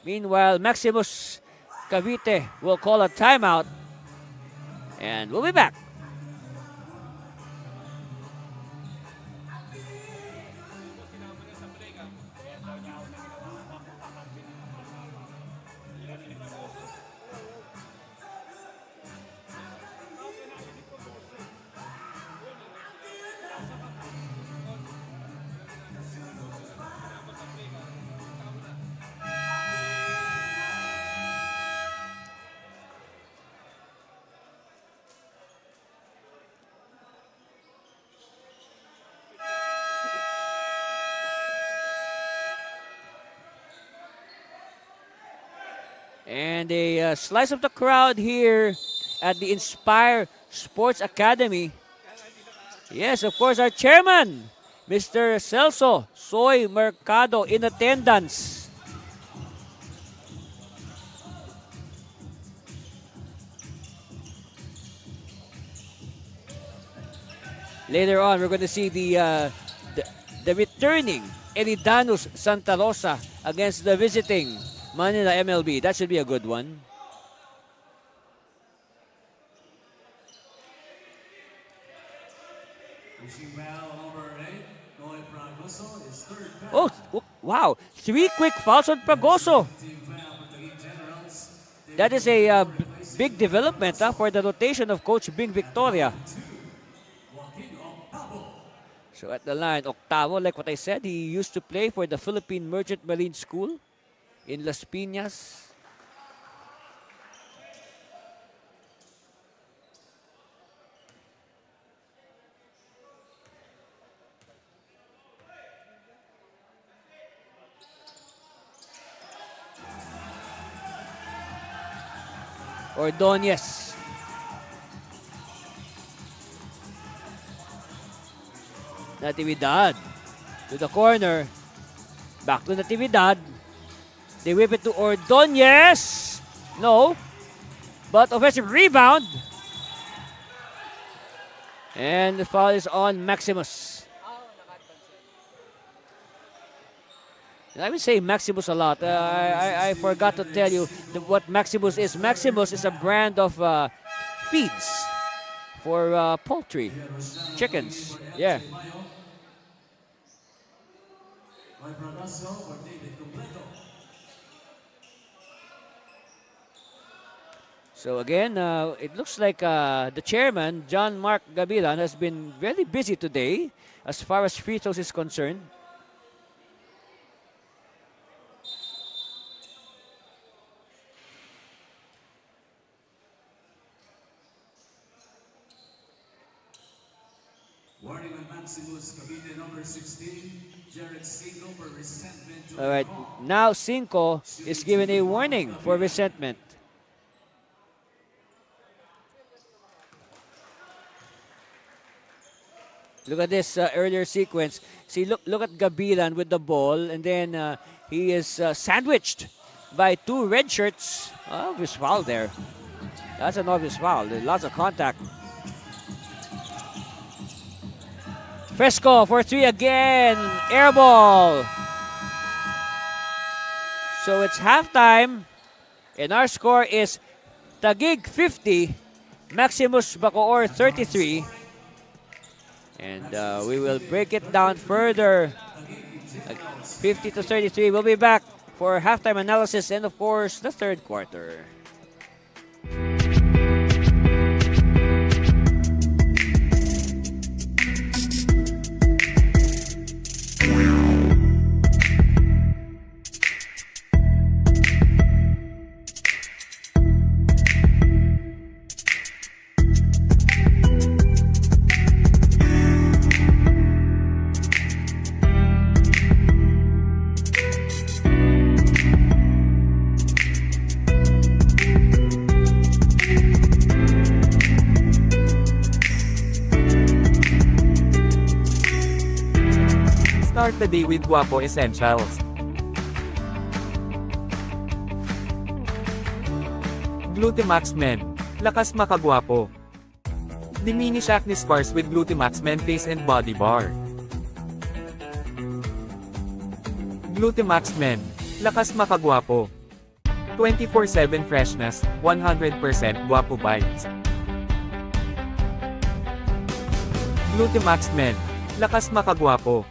Meanwhile, Maximus Cavite will call a timeout, and we'll be back. And a slice of the crowd here at the Inspire Sports Academy. Yes, of course, our chairman, Mr. Celso Soy Mercado, in attendance. Later on, we're going to see the returning Eridanus Santa Rosa against the visiting Manila MLB. That should be a good one. Oh, wow. 3 quick fouls on Pragoso. That is a big development for the rotation of Coach Bing Victoria. So at the line, Octavo, like what I said, he used to play for the Philippine Merchant Marine School in Las Piñas. Ordonez. Natividad to the corner. Back to Natividad. They whip it to Ordonez. No. But offensive rebound. And the foul is on Maximus. And I will say Maximus a lot. I forgot to tell you what Maximus is. Maximus is a brand of feeds for poultry, chickens. Yeah. So again, it looks like the chairman, John Mark Gabilan, has been very busy today as far as free throws is concerned. Warning on Maximus Cavite, number 16, Jared Cinco for resentment. All right, now Cinco is given a warning for resentment. Look at this earlier sequence. See, look at Gabilan with the ball, and then he is sandwiched by two red shirts. Obvious foul there. That's an obvious foul. There's lots of contact. Fresco for three again. Air ball. So it's halftime, and our score is Taguig 50, Maximus Bacoor 33. And we will break it down further. 50 to 33. We'll be back for halftime analysis and, of course, the third quarter. Start the day with Guapo Essentials. Glutamax Men. Lakas makagwapo. Diminish acne scars with Glutamax Men Face and Body Bar. Glutamax Men. Lakas makagwapo. 24/7 freshness, 100% Guapo Bites. Glutamax Men. Lakas makagwapo.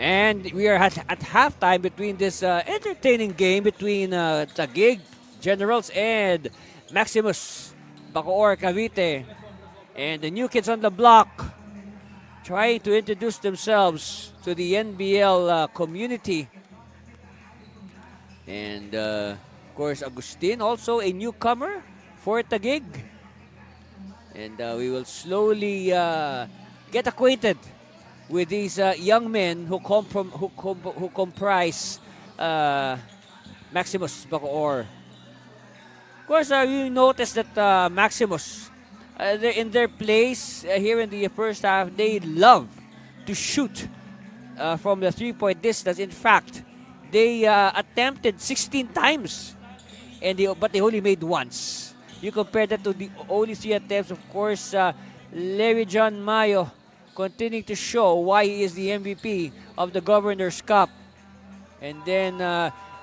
And we are at halftime between this entertaining game between Taguig Generals and Maximus Bacoor Cavite. And the new kids on the block trying to introduce themselves to the NBL community. And of course, Agustin, also a newcomer for Taguig. And we will slowly get acquainted with these young men who comprise Maximus Bacoor. Of course, you notice that Maximus, in their place here in the first half, they love to shoot from the three-point distance. In fact, they attempted 16 times, but they only made once. You compare that to the only 3 attempts, of course, Larry John Mayo continuing to show why he is the MVP of the Governor's Cup. And then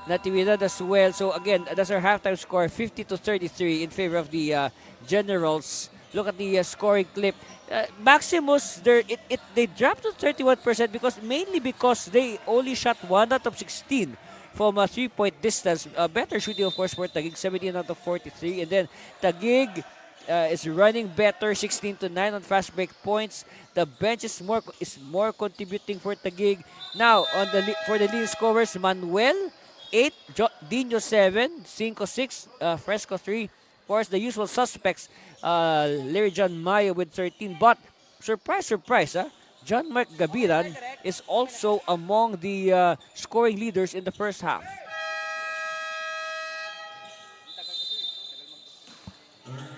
Natividad as well. So again, that's our halftime score, 50-33 in favor of the Generals. Look at the scoring clip. Maximus, they dropped to 31% mainly because they only shot 1 out of 16 from a 3-point distance. Better shooting, of course, for Taguig, 17 out of 43. And then Taguig is running better, 16-9 on fast break points. The bench is more contributing for Taguig. Now, for the lead scorers, Manuel, 8, Dino, 7, 5-6, Fresco, 3. Of course, the usual suspects, Larry John Mayo with 13. But, surprise, John Mark Gabiran is also among the scoring leaders in the first half.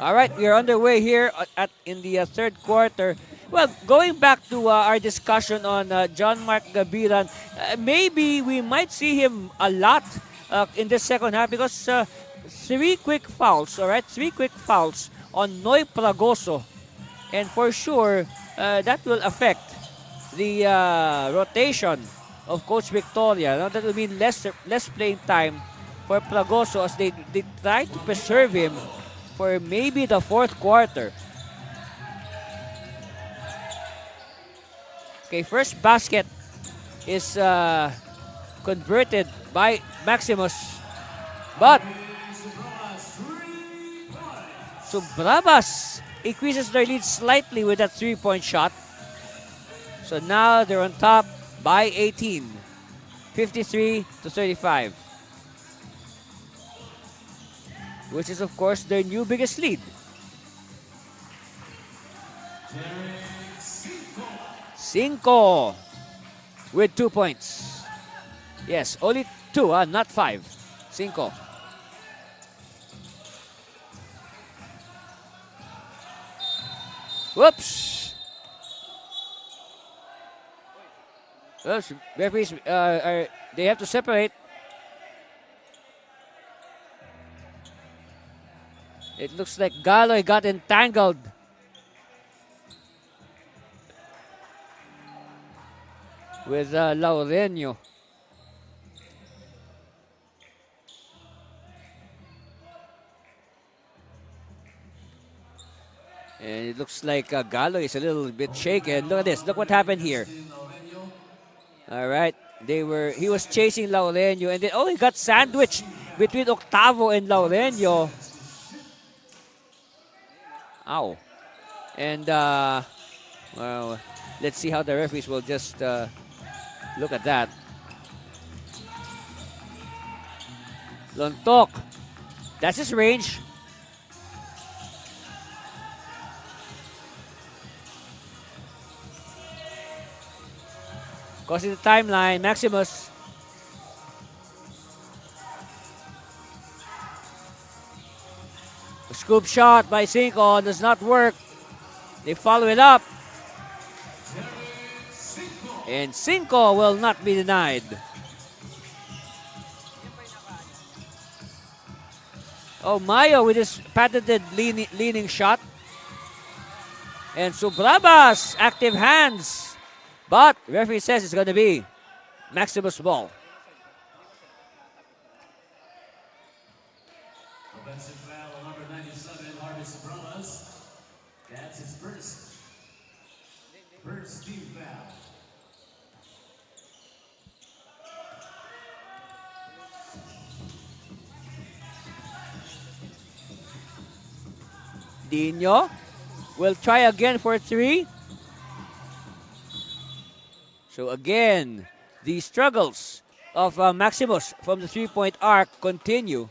All right, we are underway here in the third quarter. Well, going back to our discussion on John Mark Gabiran, maybe we might see him a lot in the second half because 3 quick fouls, all right? 3 quick fouls on Noy Pragoso. And for sure, that will affect the rotation of Coach Victoria. Now, that will mean less playing time for Pragoso as they try to preserve him for maybe the fourth quarter. Okay, first basket is converted by Maximus. But Subrabas increases their lead slightly with that 3-point shot. So now they're on top by 18, 53-35. Which is, of course, their new biggest lead. Cinco with 2 points. Yes, only 2, not 5. Cinco. Whoops. Oops. Referees, they have to separate. It looks like Galoy got entangled with Laureño. And it looks like Galoy is a little bit shaken. Look at this. Look what happened here. All right. He was chasing Laureño and then he got sandwiched between Octavo and Laureño. Ow. And, well, let's see how the referees will just look at that. Lontok. That's his range. Crossing the timeline, Maximus. A scoop shot by Cinco does not work. They follow it up. And Cinco will not be denied. Oh, Mayo with his patented leaning shot. And Subrabas, active hands. But referee says it's going to be Maximus ball. Offensive foul on number 97, Harvey Subrabas. That's his first team foul. Dino will try again for 3. So again, the struggles of Maximus from the 3-point arc continue.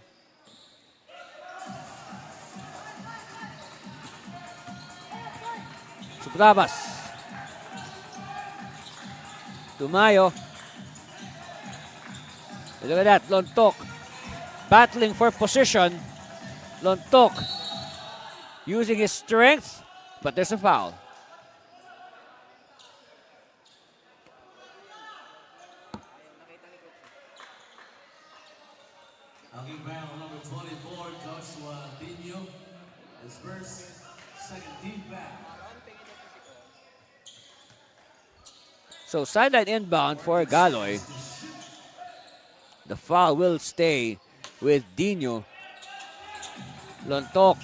Subrabas. Tumayo. Look at that, Lontok battling for position. Lontok using his strength, but there's a foul. Hugging foul number 24, Joshua Dino. His first, second team foul. So sideline inbound for Galoy. The foul will stay with Dino. Lontok.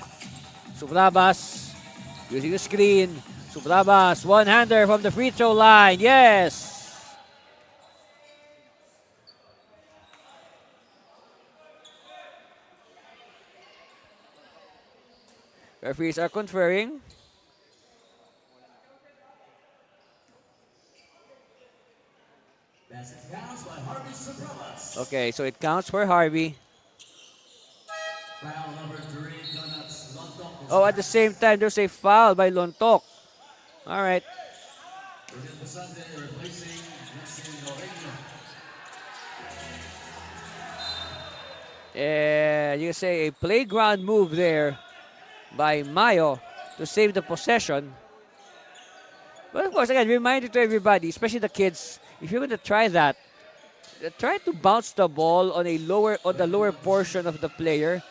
Subrabas using the screen. Subrabas, one-hander from the free throw line. Yes! Referees are conferring. Basket counts by Harvey Subrabas. Okay, so it counts for Harvey. Foul number 3, Donuts Lontok. Oh, at the same time, there's a foul by Lontok. All right. Brilliant Basante replacing Maxine Loreno. And you say a playground move there by Mayo to save the possession. But of course, again, reminder to everybody, especially the kids, if you're going to try that, try to bounce the ball on the lower portion of the player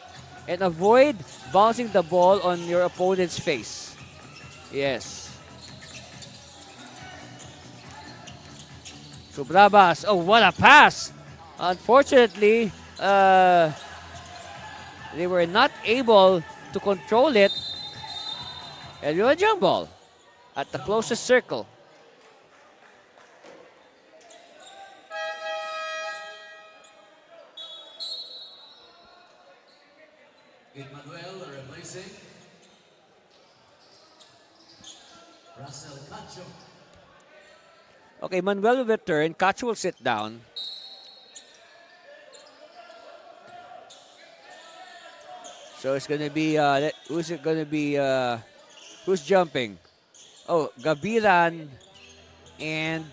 and avoid bouncing the ball on your opponent's face. Yes. Subrabas. Oh, what a pass! Unfortunately, they were not able to control it. And you a jump ball at the closest circle. Manuel replacing Russell Cacho. Okay, Manuel will return. Cacho will sit down. So it's going to be, who's it going to be, who's jumping? Oh, Gabiran and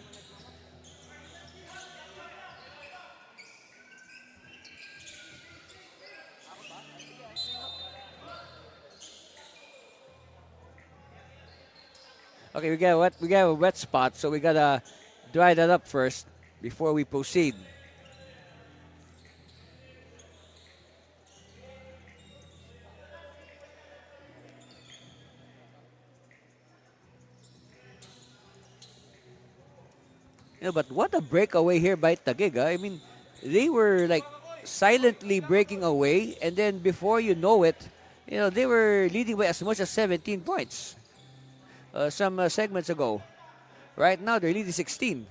okay, we got a wet spot, so we gotta dry that up first before we proceed. But what a breakaway here by Taguig. I mean, they were like silently breaking away, and then before you know it, they were leading by as much as 17 points. Some segments ago. Right now, they're leading 16.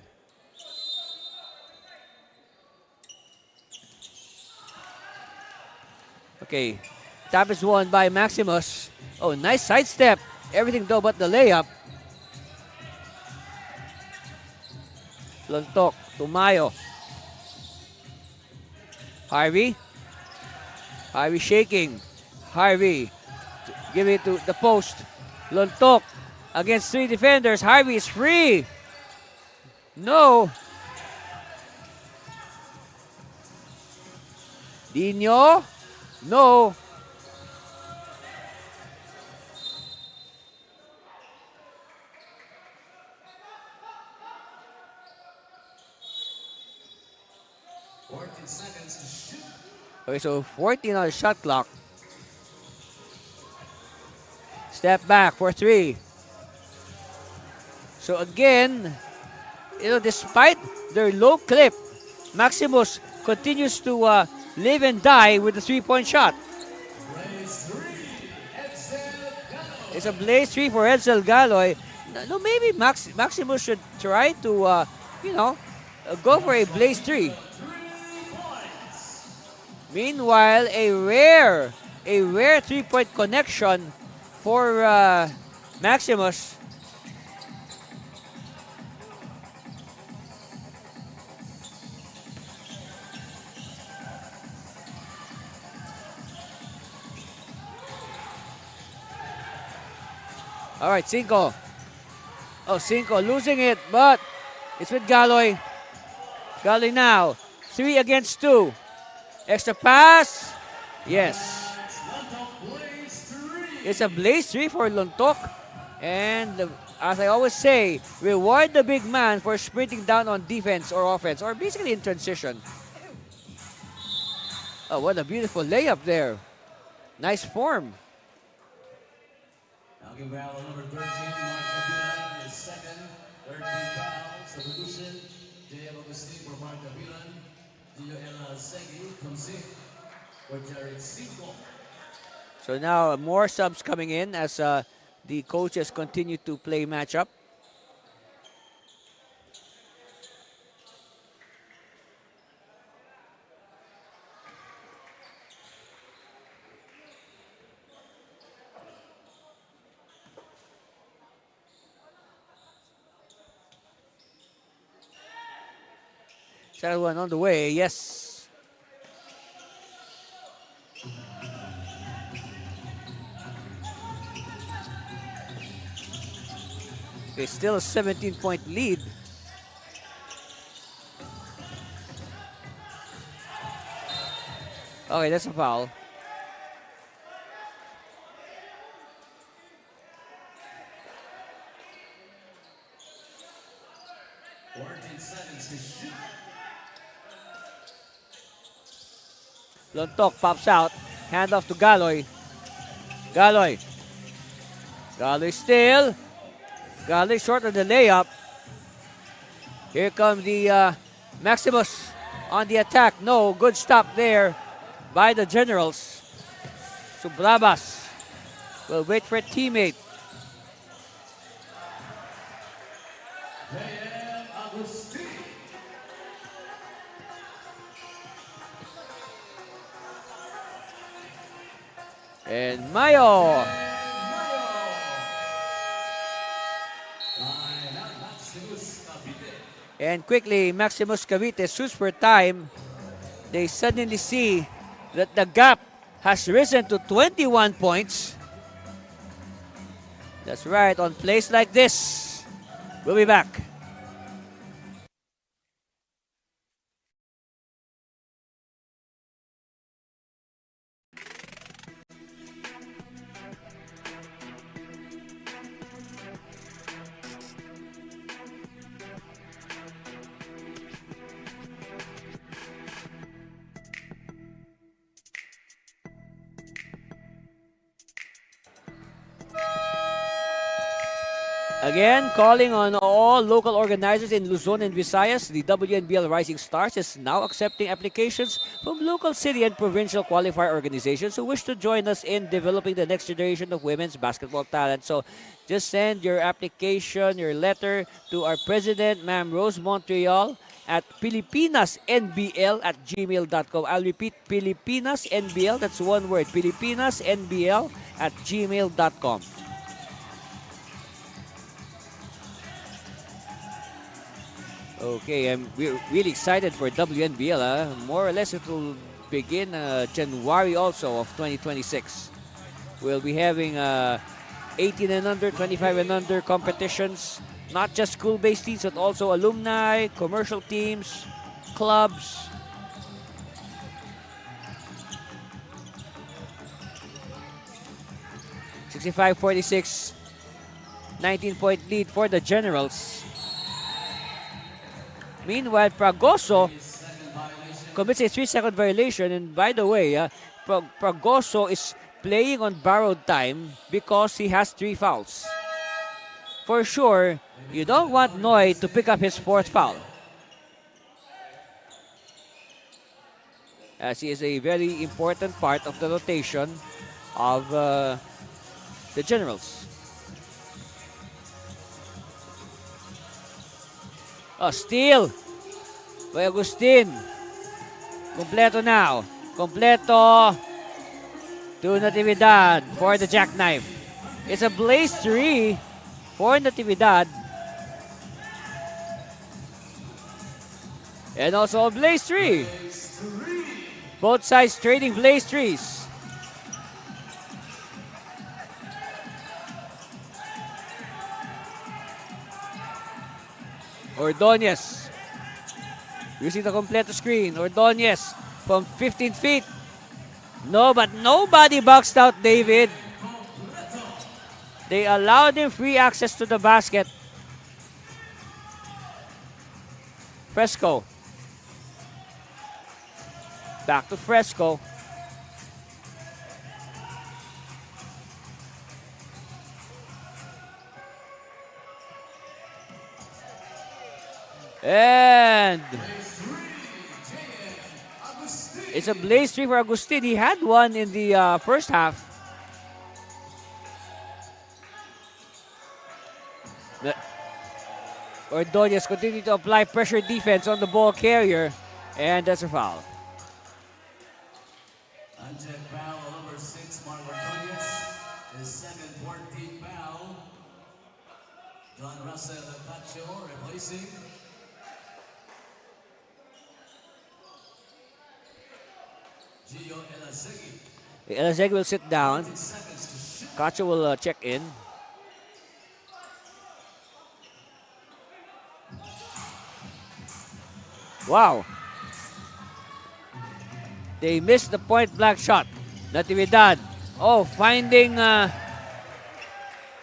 Okay, tap is won by Maximus. Oh, nice sidestep. Everything though but the layup. Lontok, Tumayo. Harvey. Harvey shaking. Harvey. Give it to the post. Lontok against 3 defenders. Harvey is free. No. Dino. No. Okay, so 14 on the shot clock. Step back for 3. So again, despite their low clip, Maximus continues to live and die with the 3-point shot. It's a blaze 3 for Edsel Galoy. No, maybe Maximus should try to, go for a blaze 3. Meanwhile, a rare 3-point connection for Maximus. All right, Cinco. Oh, Cinco losing it, but it's with Galoy. Galoy now. 3 against 2. Extra pass. Yes. It's a blaze 3 for Lontok. And as I always say, reward the big man for sprinting down on defense or offense, or basically in transition. Oh, what a beautiful layup there. Nice form. Foul number 13, Mark Cabilan is second, 13 fouls. Substitution, J.M. Agustin for Mark Cabilan. Gio Segi comes in for Jared Cinco. So now more subs coming in as the coaches continue to play matchup. Second one on the way, yes. Okay, still a 17-point lead. Okay, that's a foul. Lontok pops out. Hand off to Galoy. Galoy. Galoy still. Galoy short of the layup. Here comes the Maximus on the attack. No, good stop there by the Generals. Subrabas will wait for a teammate. And Mayo. And quickly, Maximus Cavite shoots for time. They suddenly see that the gap has risen to 21 points. That's right, on plays like this. We'll be back. Again, calling on all local organizers in Luzon and Visayas, the WNBL Rising Stars is now accepting applications from local city and provincial qualifier organizations who wish to join us in developing the next generation of women's basketball talent. So just send your application, your letter to our president, Ma'am Rose Montreal, at filipinasnbl@gmail.com. I'll repeat, filipinasnbl, that's one word, filipinasnbl@gmail.com. Okay, we're really excited for WNBL. More or less, it will begin January also of 2026. We'll be having 18 and under, 25 and under competitions. Not just school-based teams, but also alumni, commercial teams, clubs. (65-46), 19-point lead for the Generals. Meanwhile, Fragoso commits a 3-second violation. And by the way, Fragoso is playing on borrowed time because he has 3 fouls. For sure, you don't want Noy to pick up his 4th foul, as he is a very important part of the rotation of the Generals. Oh, steal by Agustin. Kompleto now. Kompleto to Natividad for the jackknife. It's a blaze 3 for Natividad. And also a blaze 3. Both sides trading blaze 3s. Ordonez using the completo screen. Ordonez from 15 feet. No, but nobody boxed out David. They allowed him free access to the basket. Fresco. Back to Fresco. And it's a blaze 3 for Agustin. He had one in the first half. Ordonez continuing to apply pressure defense on the ball carrier. And that's a foul. Unchecked foul on number 6, Marlon Ordonez. His second 14th foul. John Russell Tacho replacing. Gio Elazegi. Elazeg will sit down. Cacho will check in. Wow. They missed the point blank shot. Natividad. Oh, finding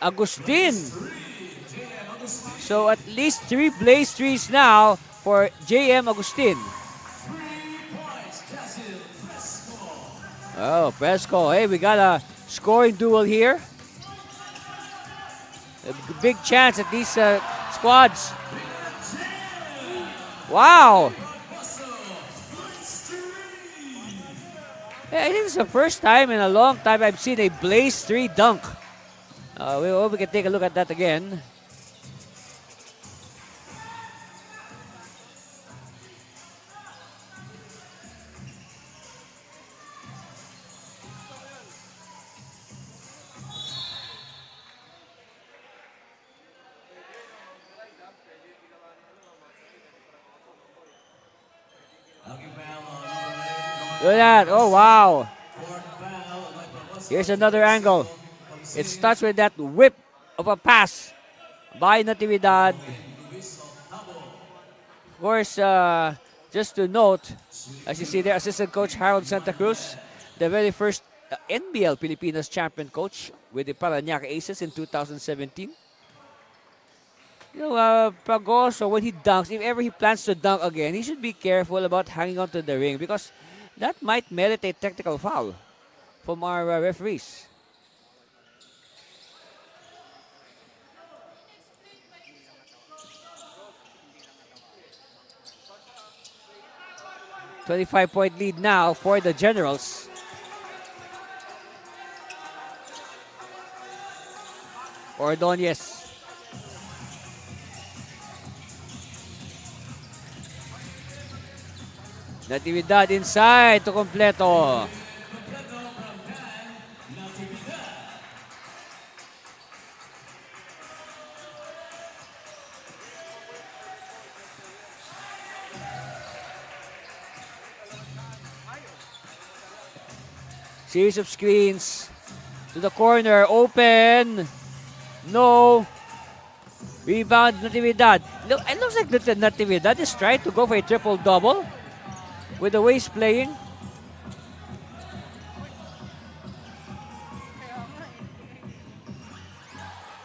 Agustin. So at least 3 blaze 3s now for JM Agustin. Oh, Fresco. Hey, we got a scoring duel here. A big chance at these squads. Wow. Hey, I think it's the first time in a long time I've seen a blaze 3 dunk. We can take a look at that again. Look at that. Oh, wow. Here's another angle. It starts with that whip of a pass by Natividad. Of course, just to note, as you see there, assistant coach Harold Santa Cruz, the very first NBL Pilipinas champion coach with the Parañaque Aces in 2017. You know, Pragoso, when he dunks, if ever he plans to dunk again, he should be careful about hanging on to the ring because that might merit a technical foul from our referees. .25-point lead now for the Generals. Ordonez. Natividad inside to completo. Series of screens to the corner, open. No. Rebound Natividad. Look, it looks like Natividad is trying to go for a triple-double with the way he's playing.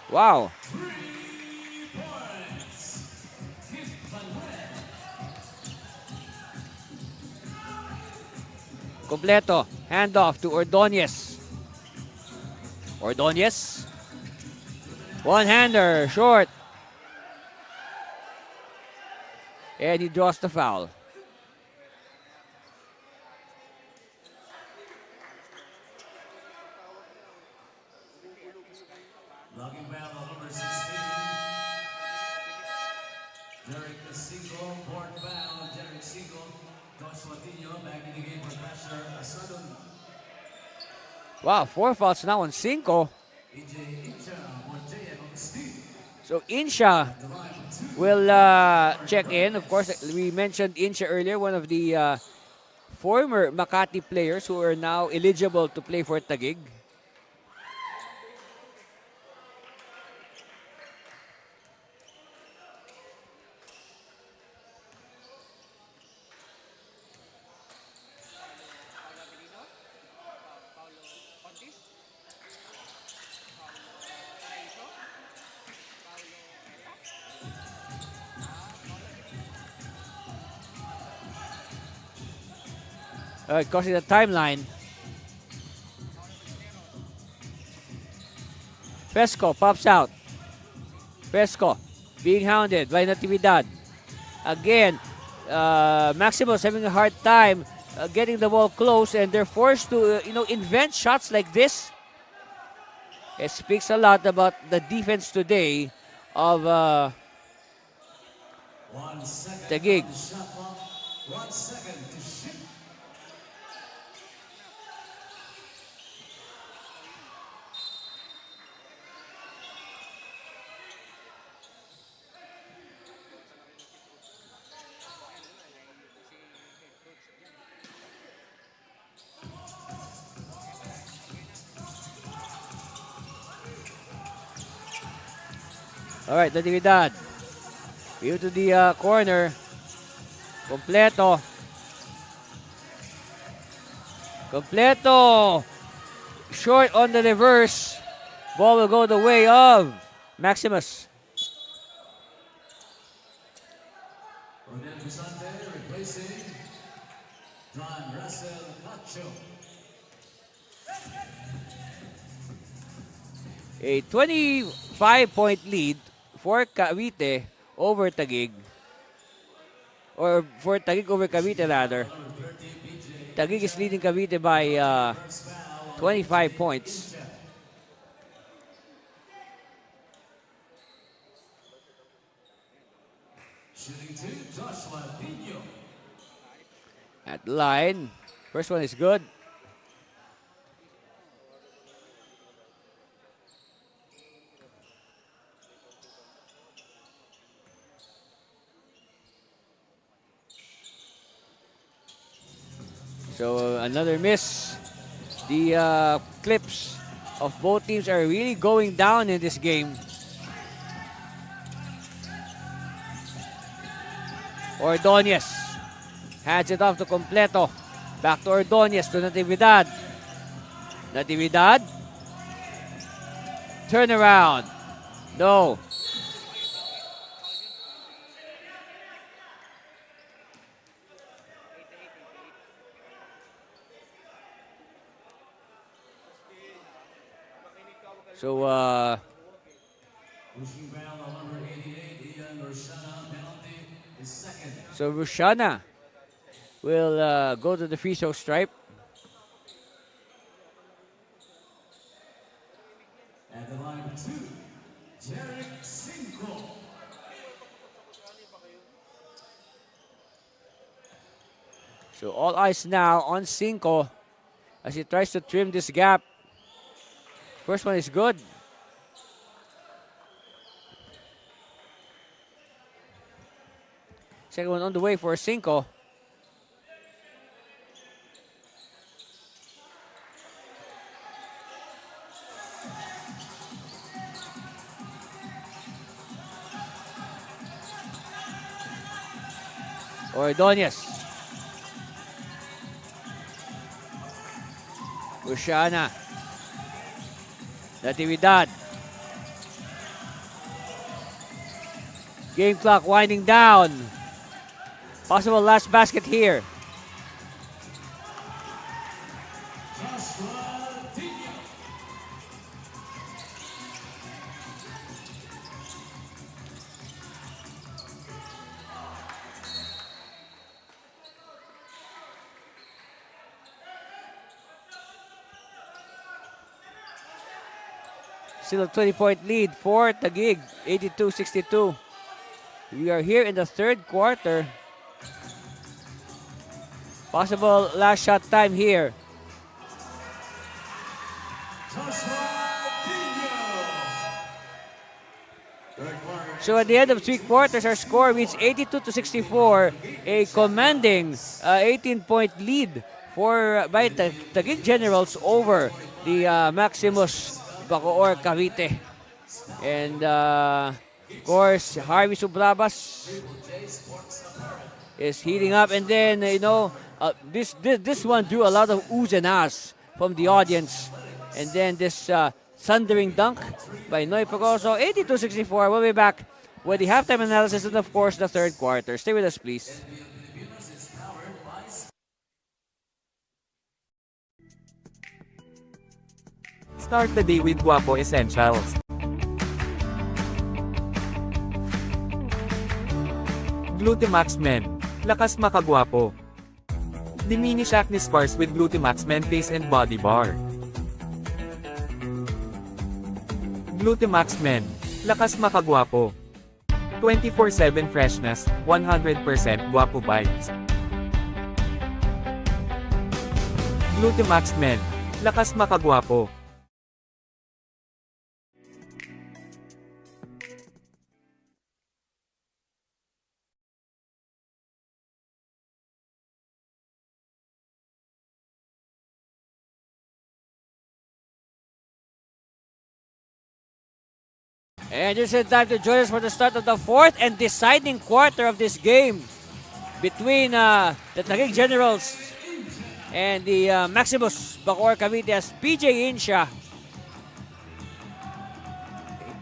Wow. Completo. Handoff to Ordonez. Ordonez. One-hander. Short. And he draws the foul. Logging foul on number 16. Derek Single, fourth foul. Derek Single. Joshua Tino back in the game for pressure. A sudden. Wow, 4 fouls now on 5. So Insha will check in. Of course, we mentioned Insha earlier, one of the former Makati players who are now eligible to play for Taguig. Crossing the timeline. Pesco pops out. Pesco being hounded by Natividad. Again, Maximus having a hard time getting the ball close, and they're forced to invent shots like this. It speaks a lot about the defense today of Taguig. 1 second to shoot. All right, Natividad. View to the corner. Completo. Completo. Short on the reverse. Ball will go the way of Maximus. Ronel Busante replacing John Russell Nacho. A 25-point lead for Cavite over Taguig. Or for Taguig over Cavite rather. Taguig is leading Cavite by 25 points. Shooting two, Joshua Pino. At the line. First one is good. So another miss. The clips of both teams are really going down in this game. Ordonez hands it off to Completo. Back to Ordonez to Natividad. Natividad. Turn around. No. So, Pushing foul on number 88, Ian Roshana. Penalty is second. so Rushana will go to the free throw stripe. At the line two, Jarek Cinco. So all eyes now on Cinco as he tries to trim this gap. First one is good. Second one on the way for Cinco. Ordonez. Luciana. Natividad. Game clock winding down. Possible last basket here. Joshua Pino. Still a 20-point lead for Taguig, 82-62. We are here in the third quarter. Possible last shot time here. Joshua Pino. So at the end of 3 quarters, our score reached 82-64, a commanding 18-point lead by Taguig Generals over the Maximus Bacoor Cavite. And of course, Harvey Subrabas is heating up, and then this one drew a lot of oohs and ahs from the audience, and then this thundering dunk by Noy Pagoso, 82-64. We'll be back with the halftime analysis and of course the third quarter. Stay with us, please. Start the day with Guapo Essentials. Glutamax Men. Lakas makagwapo. Diminish acne scars with Glutamax Men Face and Body Bar. Glutamax Men. Lakas makagwapo. 24/7 freshness, 100% guapo vibes. Glutamax Men. Lakas makagwapo. And this is time to join us for the start of the fourth and deciding quarter of this game between the Taguig Generals and the Maximus Bacoor Cavite, as PJ Insha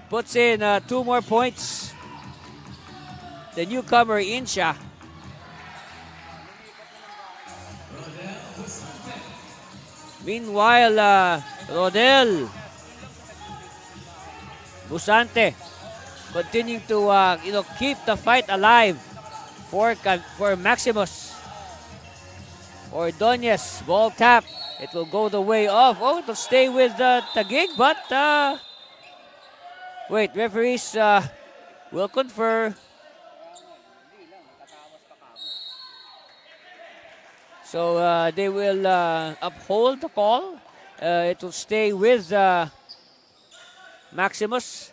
puts in 2 more points. The newcomer Insha. Meanwhile, Rodel Busante continuing to keep the fight alive for Maximus. Ordonez, ball tap. It will go the way of, it'll stay with Taguig, but wait, referees will confer. So they will uphold the call. It will stay with Maximus.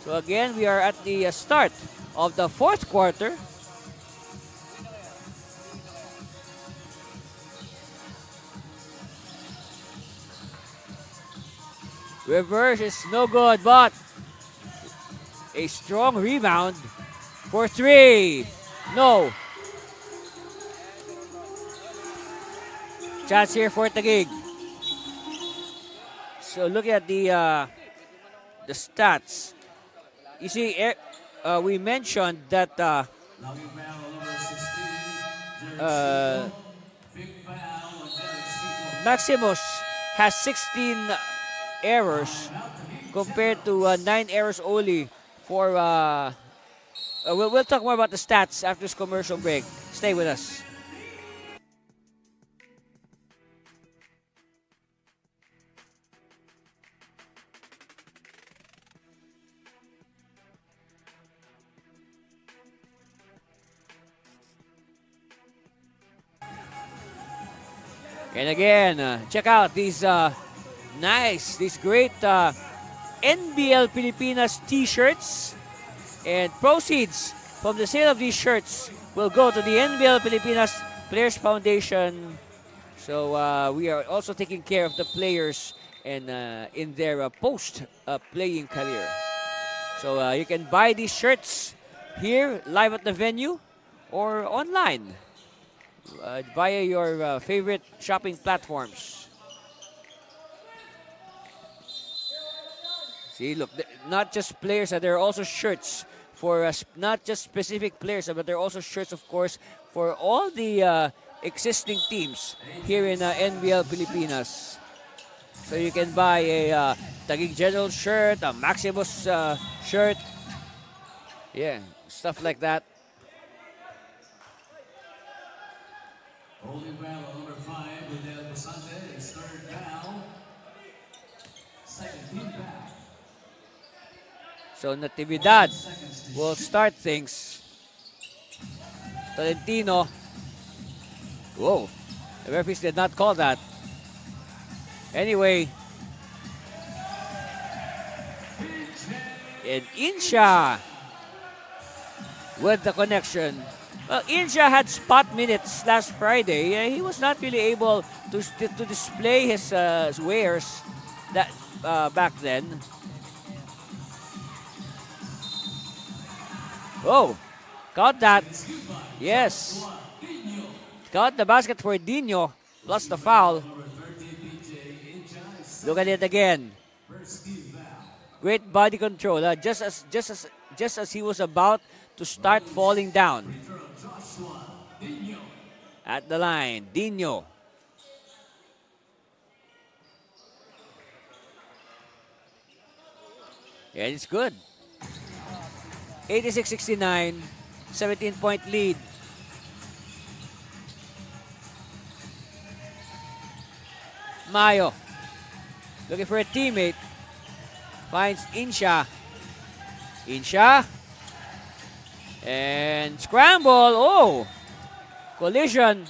So again, we are at the start of the fourth quarter. Reverse is no good, but a strong rebound for 3. No. Chance here for Taguig. So looking at the stats, you see, we mentioned that Maximus has 16 errors compared to 9 errors only for. We'll talk more about the stats after this commercial break. Stay with us. And again, check out these these great NBL Pilipinas t-shirts. And proceeds from the sale of these shirts will go to the NBL Pilipinas Players Foundation. So we are also taking care of the players and in their post-playing career. So you can buy these shirts here live at the venue or online via your favorite shopping platforms. See, look, not just players, there are also shirts for not just specific players, but there are also shirts, of course, for all the existing teams here in NBL Pilipinas. So you can buy a Taguig General shirt, a Maximus shirt, yeah, stuff like that. Holding foul on number 5 with Del Basante. His third foul. Second team foul. So Natividad will start things. Tolentino. Whoa. The referees did not call that. Anyway. And Insha with the connection. Well, Insha had spot minutes last Friday. He was not really able to display his wares that back then. Oh, caught that. Yes. Caught the basket for Dino plus the foul. Look at it again. Great body control. Just as he was about to start falling down. At the line, Dino. And it's good. 86-69, 17-point lead. Mayo looking for a teammate. Finds Insha. Insha. And scramble. Oh! Collision.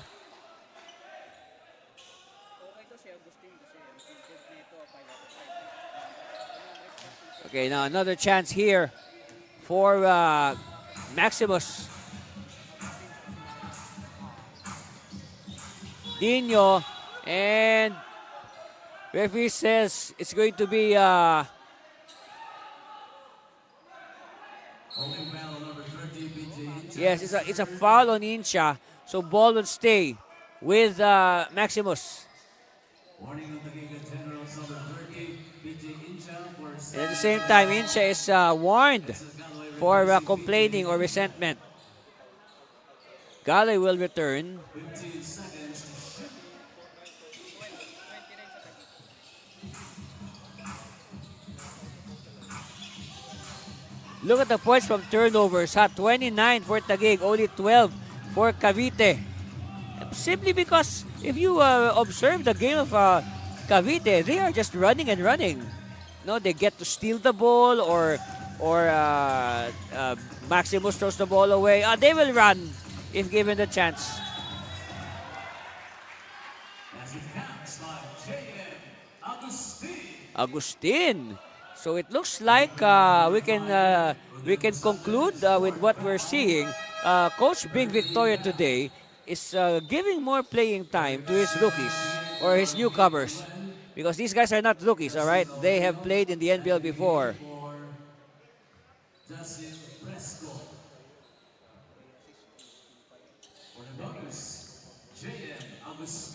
Okay, now another chance here for Maximus. Dino. And referee says it's going to be yes, it's a foul on Insha, so ball will stay with Maximus. And at the same time, Insha is warned for complaining or resentment. Gale will return. Look at the points from turnovers. 29 for Taguig, only 12 for Cavite. Simply because if you observe the game of Cavite, they are just running and running. No, they get to steal the ball or Maximus throws the ball away. They will run if given the chance. Agustin. So it looks like we can conclude with what we're seeing. Coach Big Victoria today is giving more playing time to his rookies or his newcomers, because these guys are not rookies, all right? They have played in the NBL before.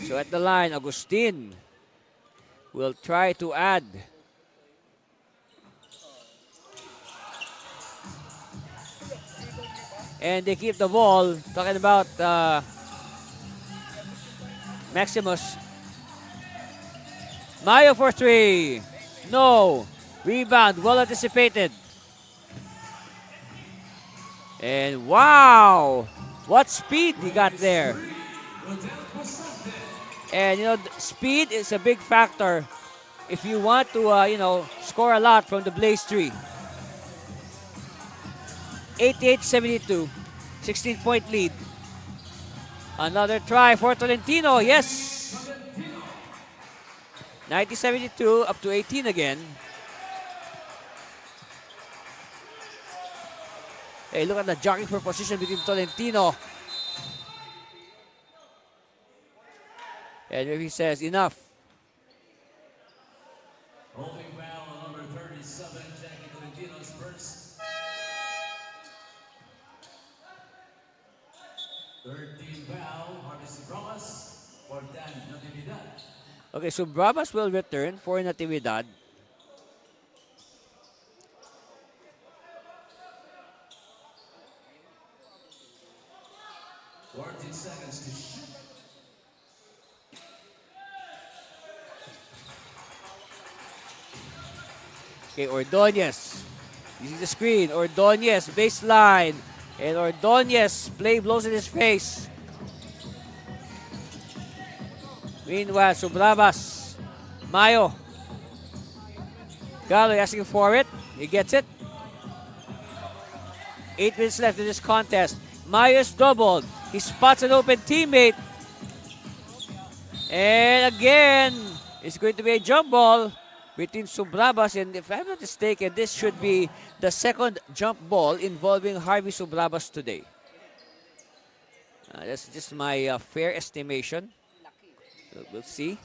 So at the line, Agustin will try to add. And they keep the ball. Talking about Maximus. Mayo for three. No. Rebound. Well anticipated. And wow. What speed he got there. And you know, speed is a big factor if you want to score a lot from the Blaze tree. 88-72, 16-point lead. Another try for Tolentino, yes. 90-72, up to 18 again. Hey, look at the jockeying for position between Tolentino. And he says, enough. Holding foul on number 37, Jackie Tolentino's first. 13 foul, Harvest Bromas for Dan Natividad. Okay, so Brabas will return for Natividad. Seconds to shoot. Okay, Ordonez. You see the screen. Ordonez, baseline. And Ordonez, play blows in his face. Meanwhile, Subrabas. Mayo. Galo asking for it. He gets it. 8 minutes left in this contest. Mayo is doubled. He spots an open teammate. And again, it's going to be a jump ball. between Subrabas, and if I'm not mistaken, this should be the second jump ball involving Harvey Subrabas today. That's just my fair estimation. We'll see.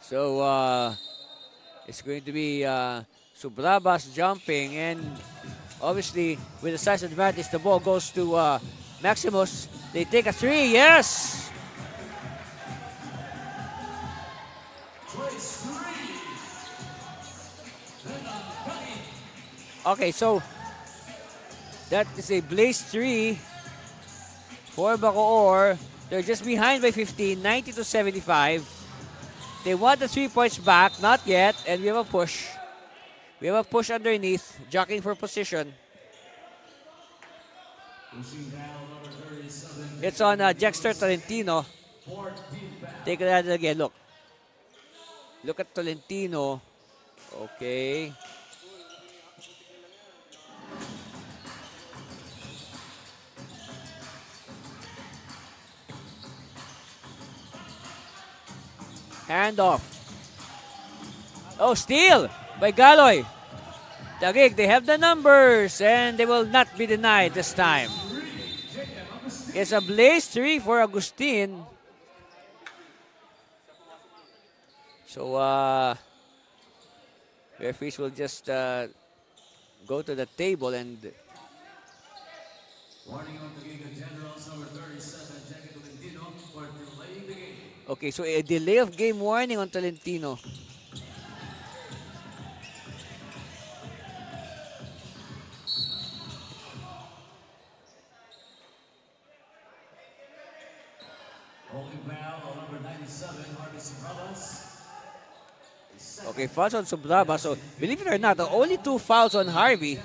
So it's going to be Subrabas jumping, and obviously with the size advantage, the ball goes to Maximus. They take a three, yes! Okay, so that is a blaze three for Bacoor. They're just behind by 15, 90-75. They want the 3 points back, not yet, and we have a push. We have a push underneath, jockeying for position. It's on Jexter Tolentino. Take it at it again, look. Look at Tolentino. Okay. Hand off. Oh, steal by Galoy. Taguig, they have the numbers and they will not be denied this time. It's a blaze three for Agustin. So, referees will just go to the table and... Warning on Taguig Generals number 37, Jackie Tolentino for delaying the game. Okay, so a delay of game warning on Tolentino. Holding foul on number 97, Harvey Subrabas. Okay, fouls on Subrabas. So, believe it or not, only 2 fouls on Harvey.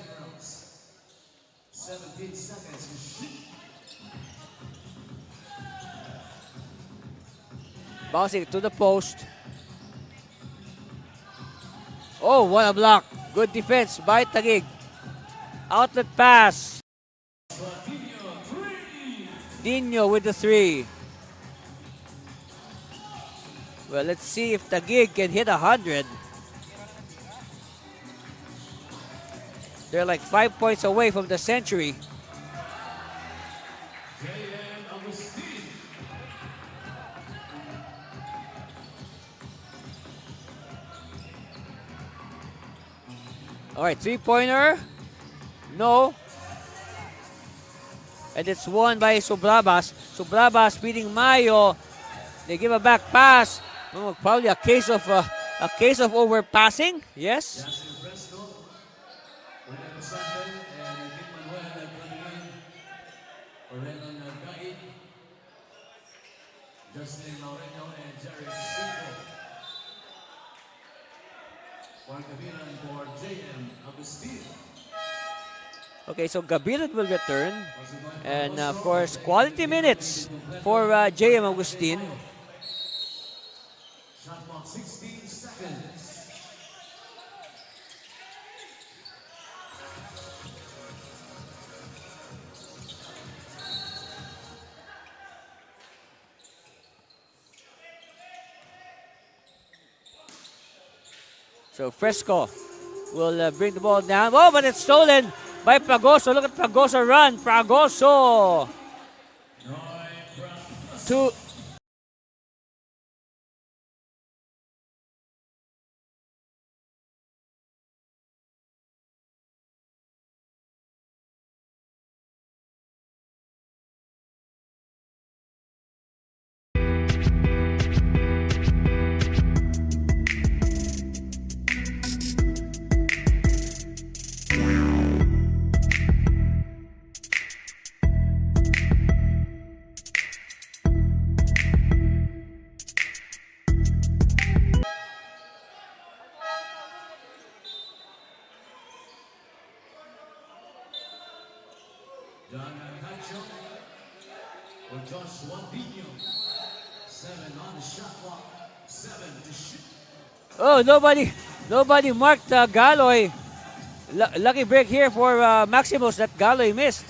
17 seconds to shoot. Bouncing to the post. Oh, what a block. Good defense by Taguig. Outlet pass. Dino with the 3. Well, let's see if Taguig can hit 100. They're like 5 points away from the century. All right, 3-pointer. No. And it's won by Subrabas. Subrabas beating Mayo. They give a back pass. Oh, probably a case of overpassing. Yes. Justin Moreno and Jerry Cinco. For Gabilan for JM Agustin. Okay, so Gabilan will return. And of course, quality minutes for JM Agustin. Shot clock 16 seconds. So Fresco will bring the ball down. Oh, but it's stolen by Fragoso. Look at Fragoso run. Fragoso. To John Cacho for Joshua Dino. 7 on the shot clock. Oh, nobody marked Galoy. Lucky break here for Maximus that Galoy missed.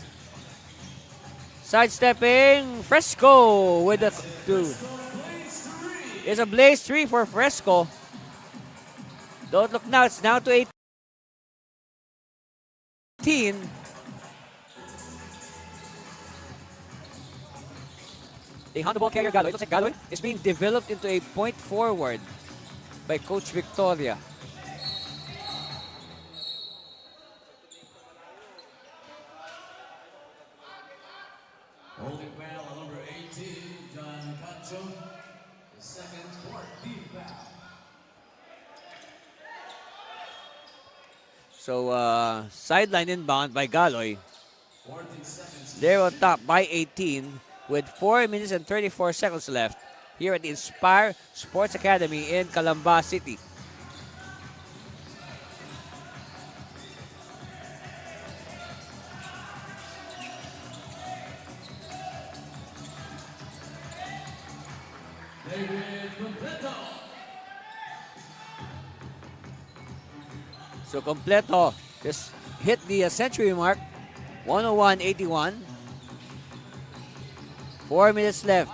Sidestepping Fresco with the 2. It's a blaze 3 for Fresco. Don't look now, it's now to 18. They hand the ball carrier Galoy. It looks like Galoy is being developed into a point forward by Coach Victoria. Holding foul on number 18, John Cacho. The second court deep foul. So, sideline inbound by Galoy. 14 seconds. They're on top by 18 with 4 minutes and 34 seconds left here at the Inspire Sports Academy in Calamba City. So Completo just hit the century mark, 101.81. 4 minutes left.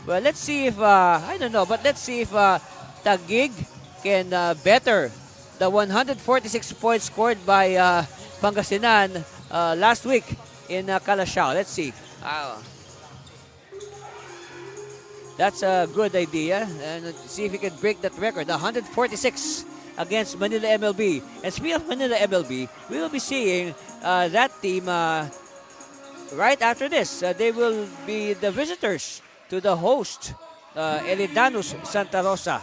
Well, let's see if, I don't know, but let's see if Taguig can better the 146 points scored by Pangasinan last week in Calasiao. Let's see. That's a good idea. And see if he can break that record. 146 against Manila MLB. And speaking of Manila MLB, we will be seeing that team right after this. They will be the visitors to the host, Elidanus Santa Rosa.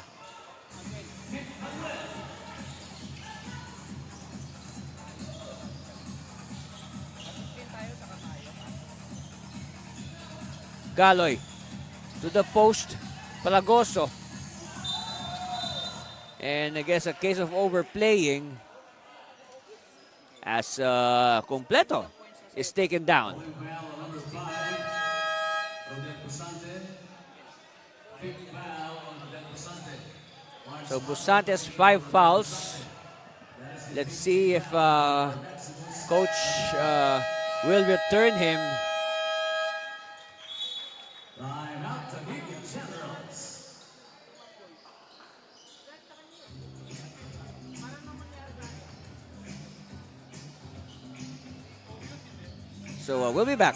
Galoy to the post, Palagoso. And I guess a case of overplaying as Completo is taken down. So Busante has 5 fouls. Let's see if Coach will return him. So we'll be back.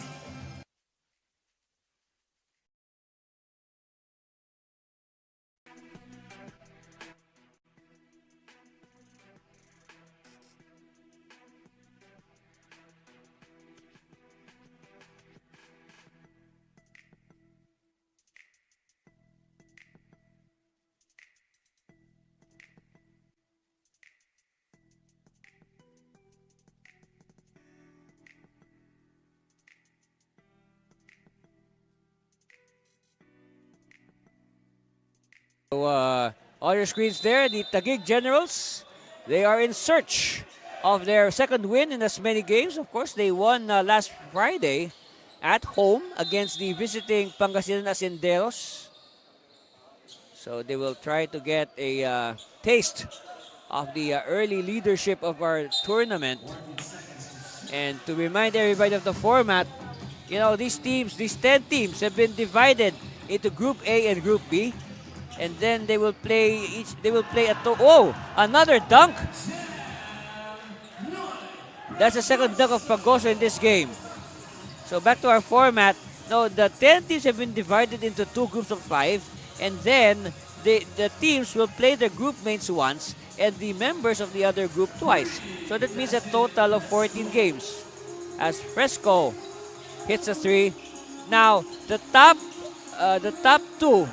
So, all your screens there, the Taguig Generals, they are in search of their second win in as many games. Of course, they won last Friday at home against the visiting Pangasinan Asenderos. So they will try to get a taste of the early leadership of our tournament. And to remind everybody of the format, you know, these teams, these 10 teams have been divided into Group A and Group B. And then they will play another dunk. That's the second dunk of Pagoso in this game. So back to our format. Now the 10 teams have been divided into 2 groups of 5, and then the teams will play their group mates once and the members of the other group twice. So that means a total of 14 games. As Fresco hits a 3. Now the top 2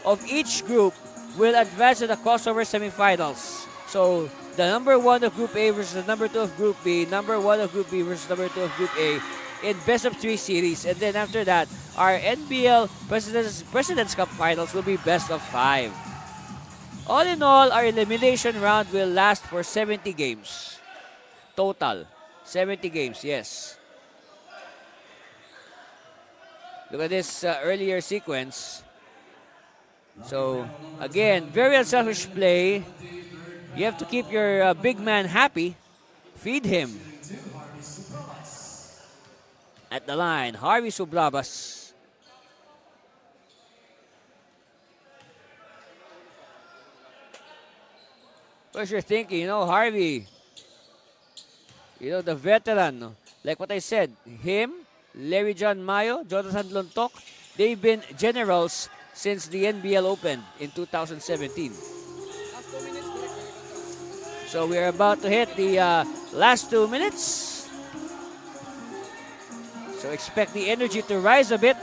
of each group will advance to the crossover semifinals. So the number 1 of Group A versus the number 2 of Group B, number 1 of Group B versus number 2 of Group A in best of 3 series. And then after that, our NBL President's Cup finals will be best of 5. All in all, our elimination round will last for 70 games. Total. 70 games, yes. Look at this earlier sequence. So, again, very unselfish play. You have to keep your big man happy. Feed him. At the line, Harvey Sublabas. What you're thinking, Harvey, the veteran, no? Like what I said, him, Larry John Mayo, Jonathan Lontok, they've been generals since the NBL opened in 2017. So we're about to hit the last 2 minutes. So expect the energy to rise a bit.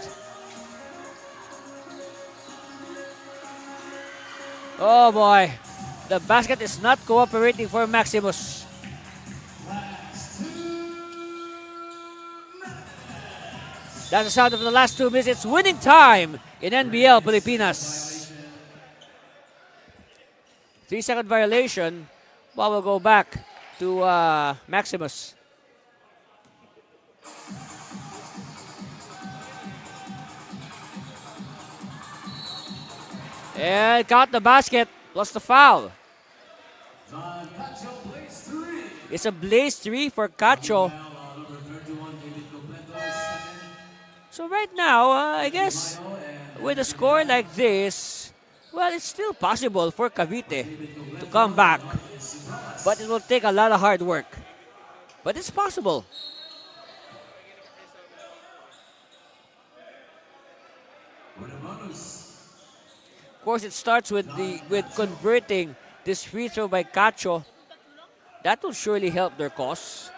Oh boy, the basket is not cooperating for Maximus. That's the sound of the last 2 minutes. It's winning time in NBL Pilipinas. 3-second violation. Ball will go back to Maximus. And caught the basket. Lost the foul. It's a blaze 3 for Cacho. So right now, I guess, with a score like this, well, it's still possible for Cavite to come back. But it will take a lot of hard work. But it's possible. Of course, it starts with converting this free throw by Cacho. That will surely help their cause.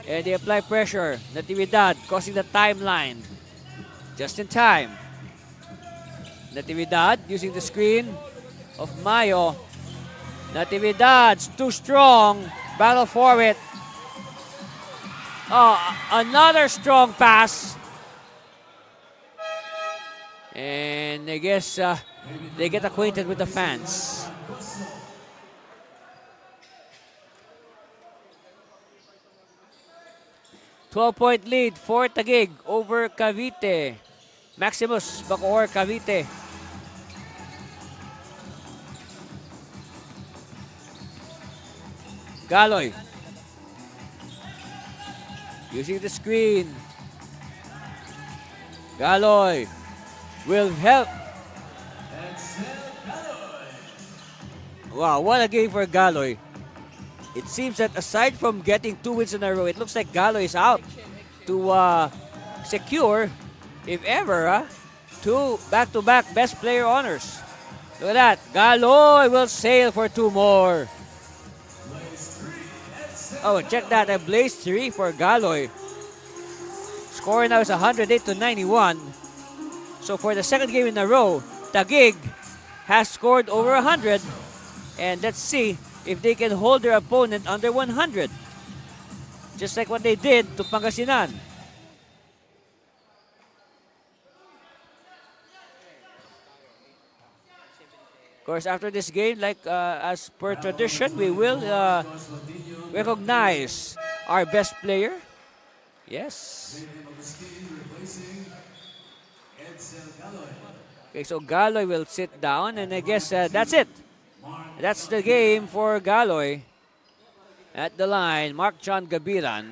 And they apply pressure. Natividad causing the timeline. Just in time. Natividad using the screen of Mayo. Natividad's too strong. Battle for it. Oh, another strong pass. And I guess they get acquainted with the fans. $12-point lead for Taguig over Cavite. Maximus Bacoor Cavite. Galoy. Using the screen. Galoy will help. Wow, what a game for Galoy. It seems that aside from getting 2 wins in a row, it looks like Galoy is out to secure, if ever, 2 back-to-back best player honors. Look at that. Galoy will sail for 2 more. Oh, check that. A blaze 3 for Galoy. Score now is 108-91. So for the second game in a row, Taguig has scored over 100. And let's see if they can hold their opponent under 100. Just like what they did to Pangasinan. Of course, after this game, like as per tradition, we will recognize our best player. Yes. Okay, so Galoy will sit down, and I guess that's it. That's the game for Galoy. At the line, Mark John Gabiran.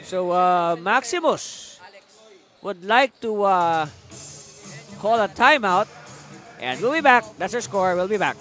So Maximus would like to call a timeout. And we'll be back. That's our score. We'll be back.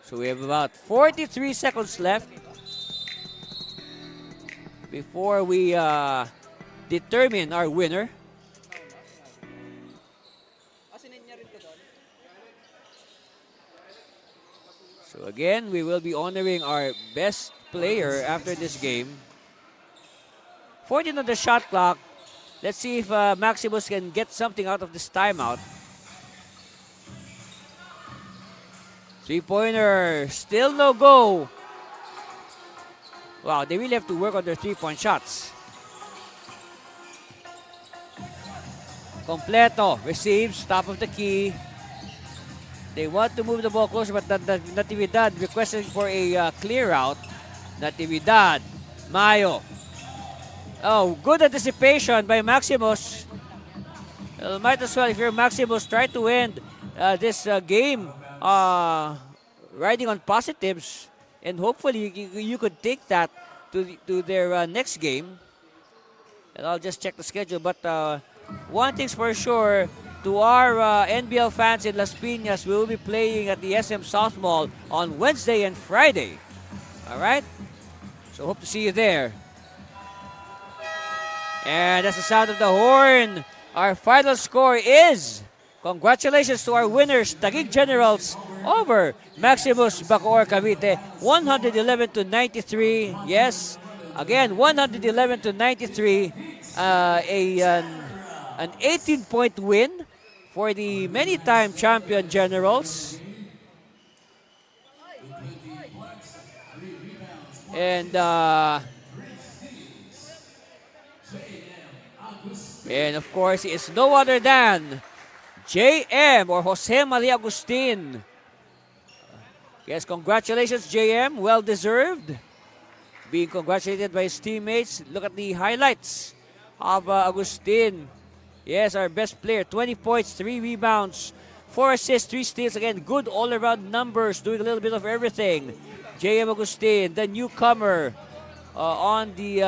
So we have about 43 seconds left before we determine our winner. So again, we will be honoring our best player after this game. 14 on the shot clock. Let's see if Maximus can get something out of this timeout. Three-pointer, still no go. Wow, they really have to work on their three-point shots. Completo receives, top of the key. They want to move the ball closer, but Natividad requesting for a clear out. Natividad, Mayo. Oh, good anticipation by Maximus. Well, might as well, if you're Maximus, try to end this game riding on positives, and hopefully you could take that to their next game. And I'll just check the schedule, but one thing's for sure, to our NBL fans in Las Piñas, we will be playing at the SM South Mall on Wednesday and Friday. All right? So hope to see you there. And that's the sound of the horn. Our final score is, congratulations to our winners, Taguig Generals over Maximus Bacoor Cavite, 111-93. Yes, again, 111-93. An 18-point win for the many-time champion Generals. And of course, he is no other than JM, or Jose Maria Agustin. Yes, congratulations, JM. Well deserved. Being congratulated by his teammates. Look at the highlights of Agustin. Yes, our best player. 20 points, 3 rebounds, 4 assists, 3 steals. Again, good all-around numbers, doing a little bit of everything. JM Agustin, the newcomer on the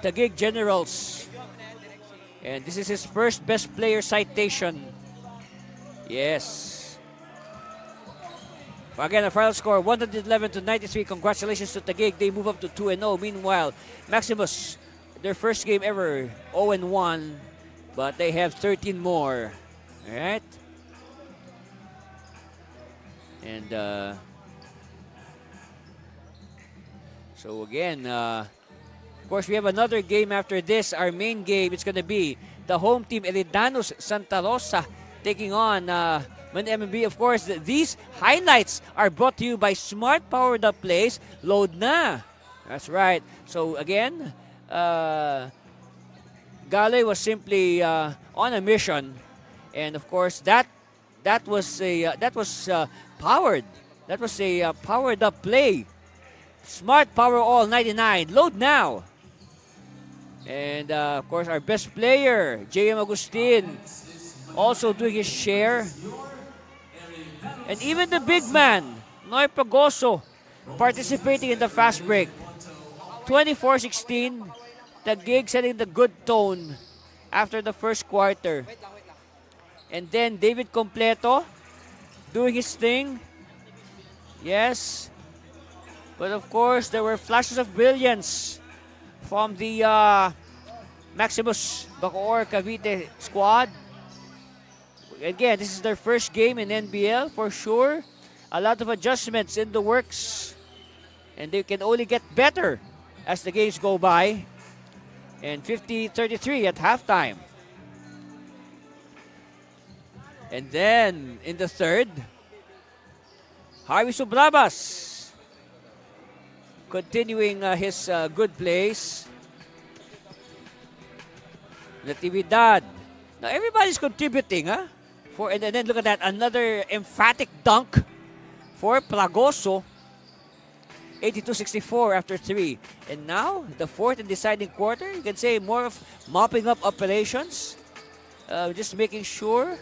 Taguig Generals. And this is his first best player citation. Yes. Again, the final score, 111-93. Congratulations to Taguig. They move up to 2-0. Meanwhile, Maximus, their first game ever, 0-1. But they have 13 more. All right? And so again, of course, we have another game after this. Our main game, it's going to be the home team, Eridanos Santa Rosa, taking on MMB. Of course, these highlights are brought to you by Smart Powered Up Plays. Load na. That's right. So again, Gale was simply on a mission, and of course that was powered. That was a powered up play. Smart Power All 99. Load now. And of course, our best player, JM Agustin, also doing his share. And even the big man, Noy Pagoso, participating in the fast break. 24-16. Taguig setting the good tone after the first quarter. And then David Completo doing his thing. Yes. But of course, there were flashes of brilliance from the Maximus Bacoor Cavite squad. Again, this is their first game in NBL for sure. A lot of adjustments in the works. And they can only get better as the games go by. And 50-33 at halftime. And then in the third, Harvey Subrabas continuing his good plays. Natividad. Now everybody's contributing, huh? And then look at that, another emphatic dunk for Plagoso. 82-64 after 3. And now, the fourth and deciding quarter, you can say more of mopping up operations. Just making sure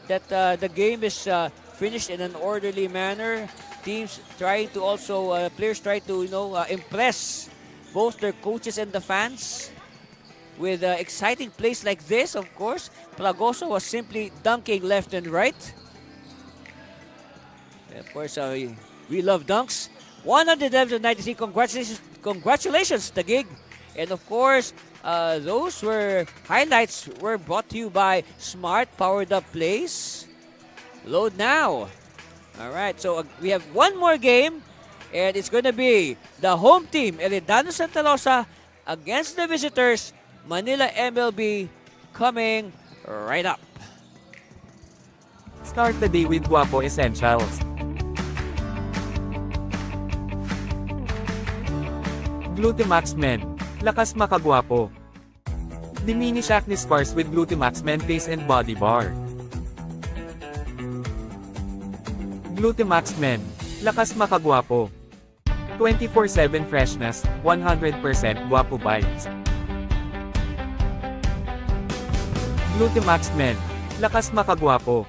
that the game is finished in an orderly manner. Teams trying to also, players try to, impress both their coaches and the fans with exciting plays like this. Of course, Plagoso was simply dunking left and right. And of course, We love dunks. 193. Congratulations, Taguig. And of course, those highlights were brought to you by Smart Powered Up Plays. Load now. All right, so we have one more game, and it's going to be the home team, Eredano Santa Rosa, against the visitors, Manila MLB, coming right up. Start the day with Guapo Essentials. Glutamax Men. Lakas makagwapo. Diminish acne scars with Glutamax Men Face and Body Bar. Glutamax Men. Lakas makagwapo. 24/7 freshness, 100% guapo vibes. Glutamax Men. Lakas makagwapo.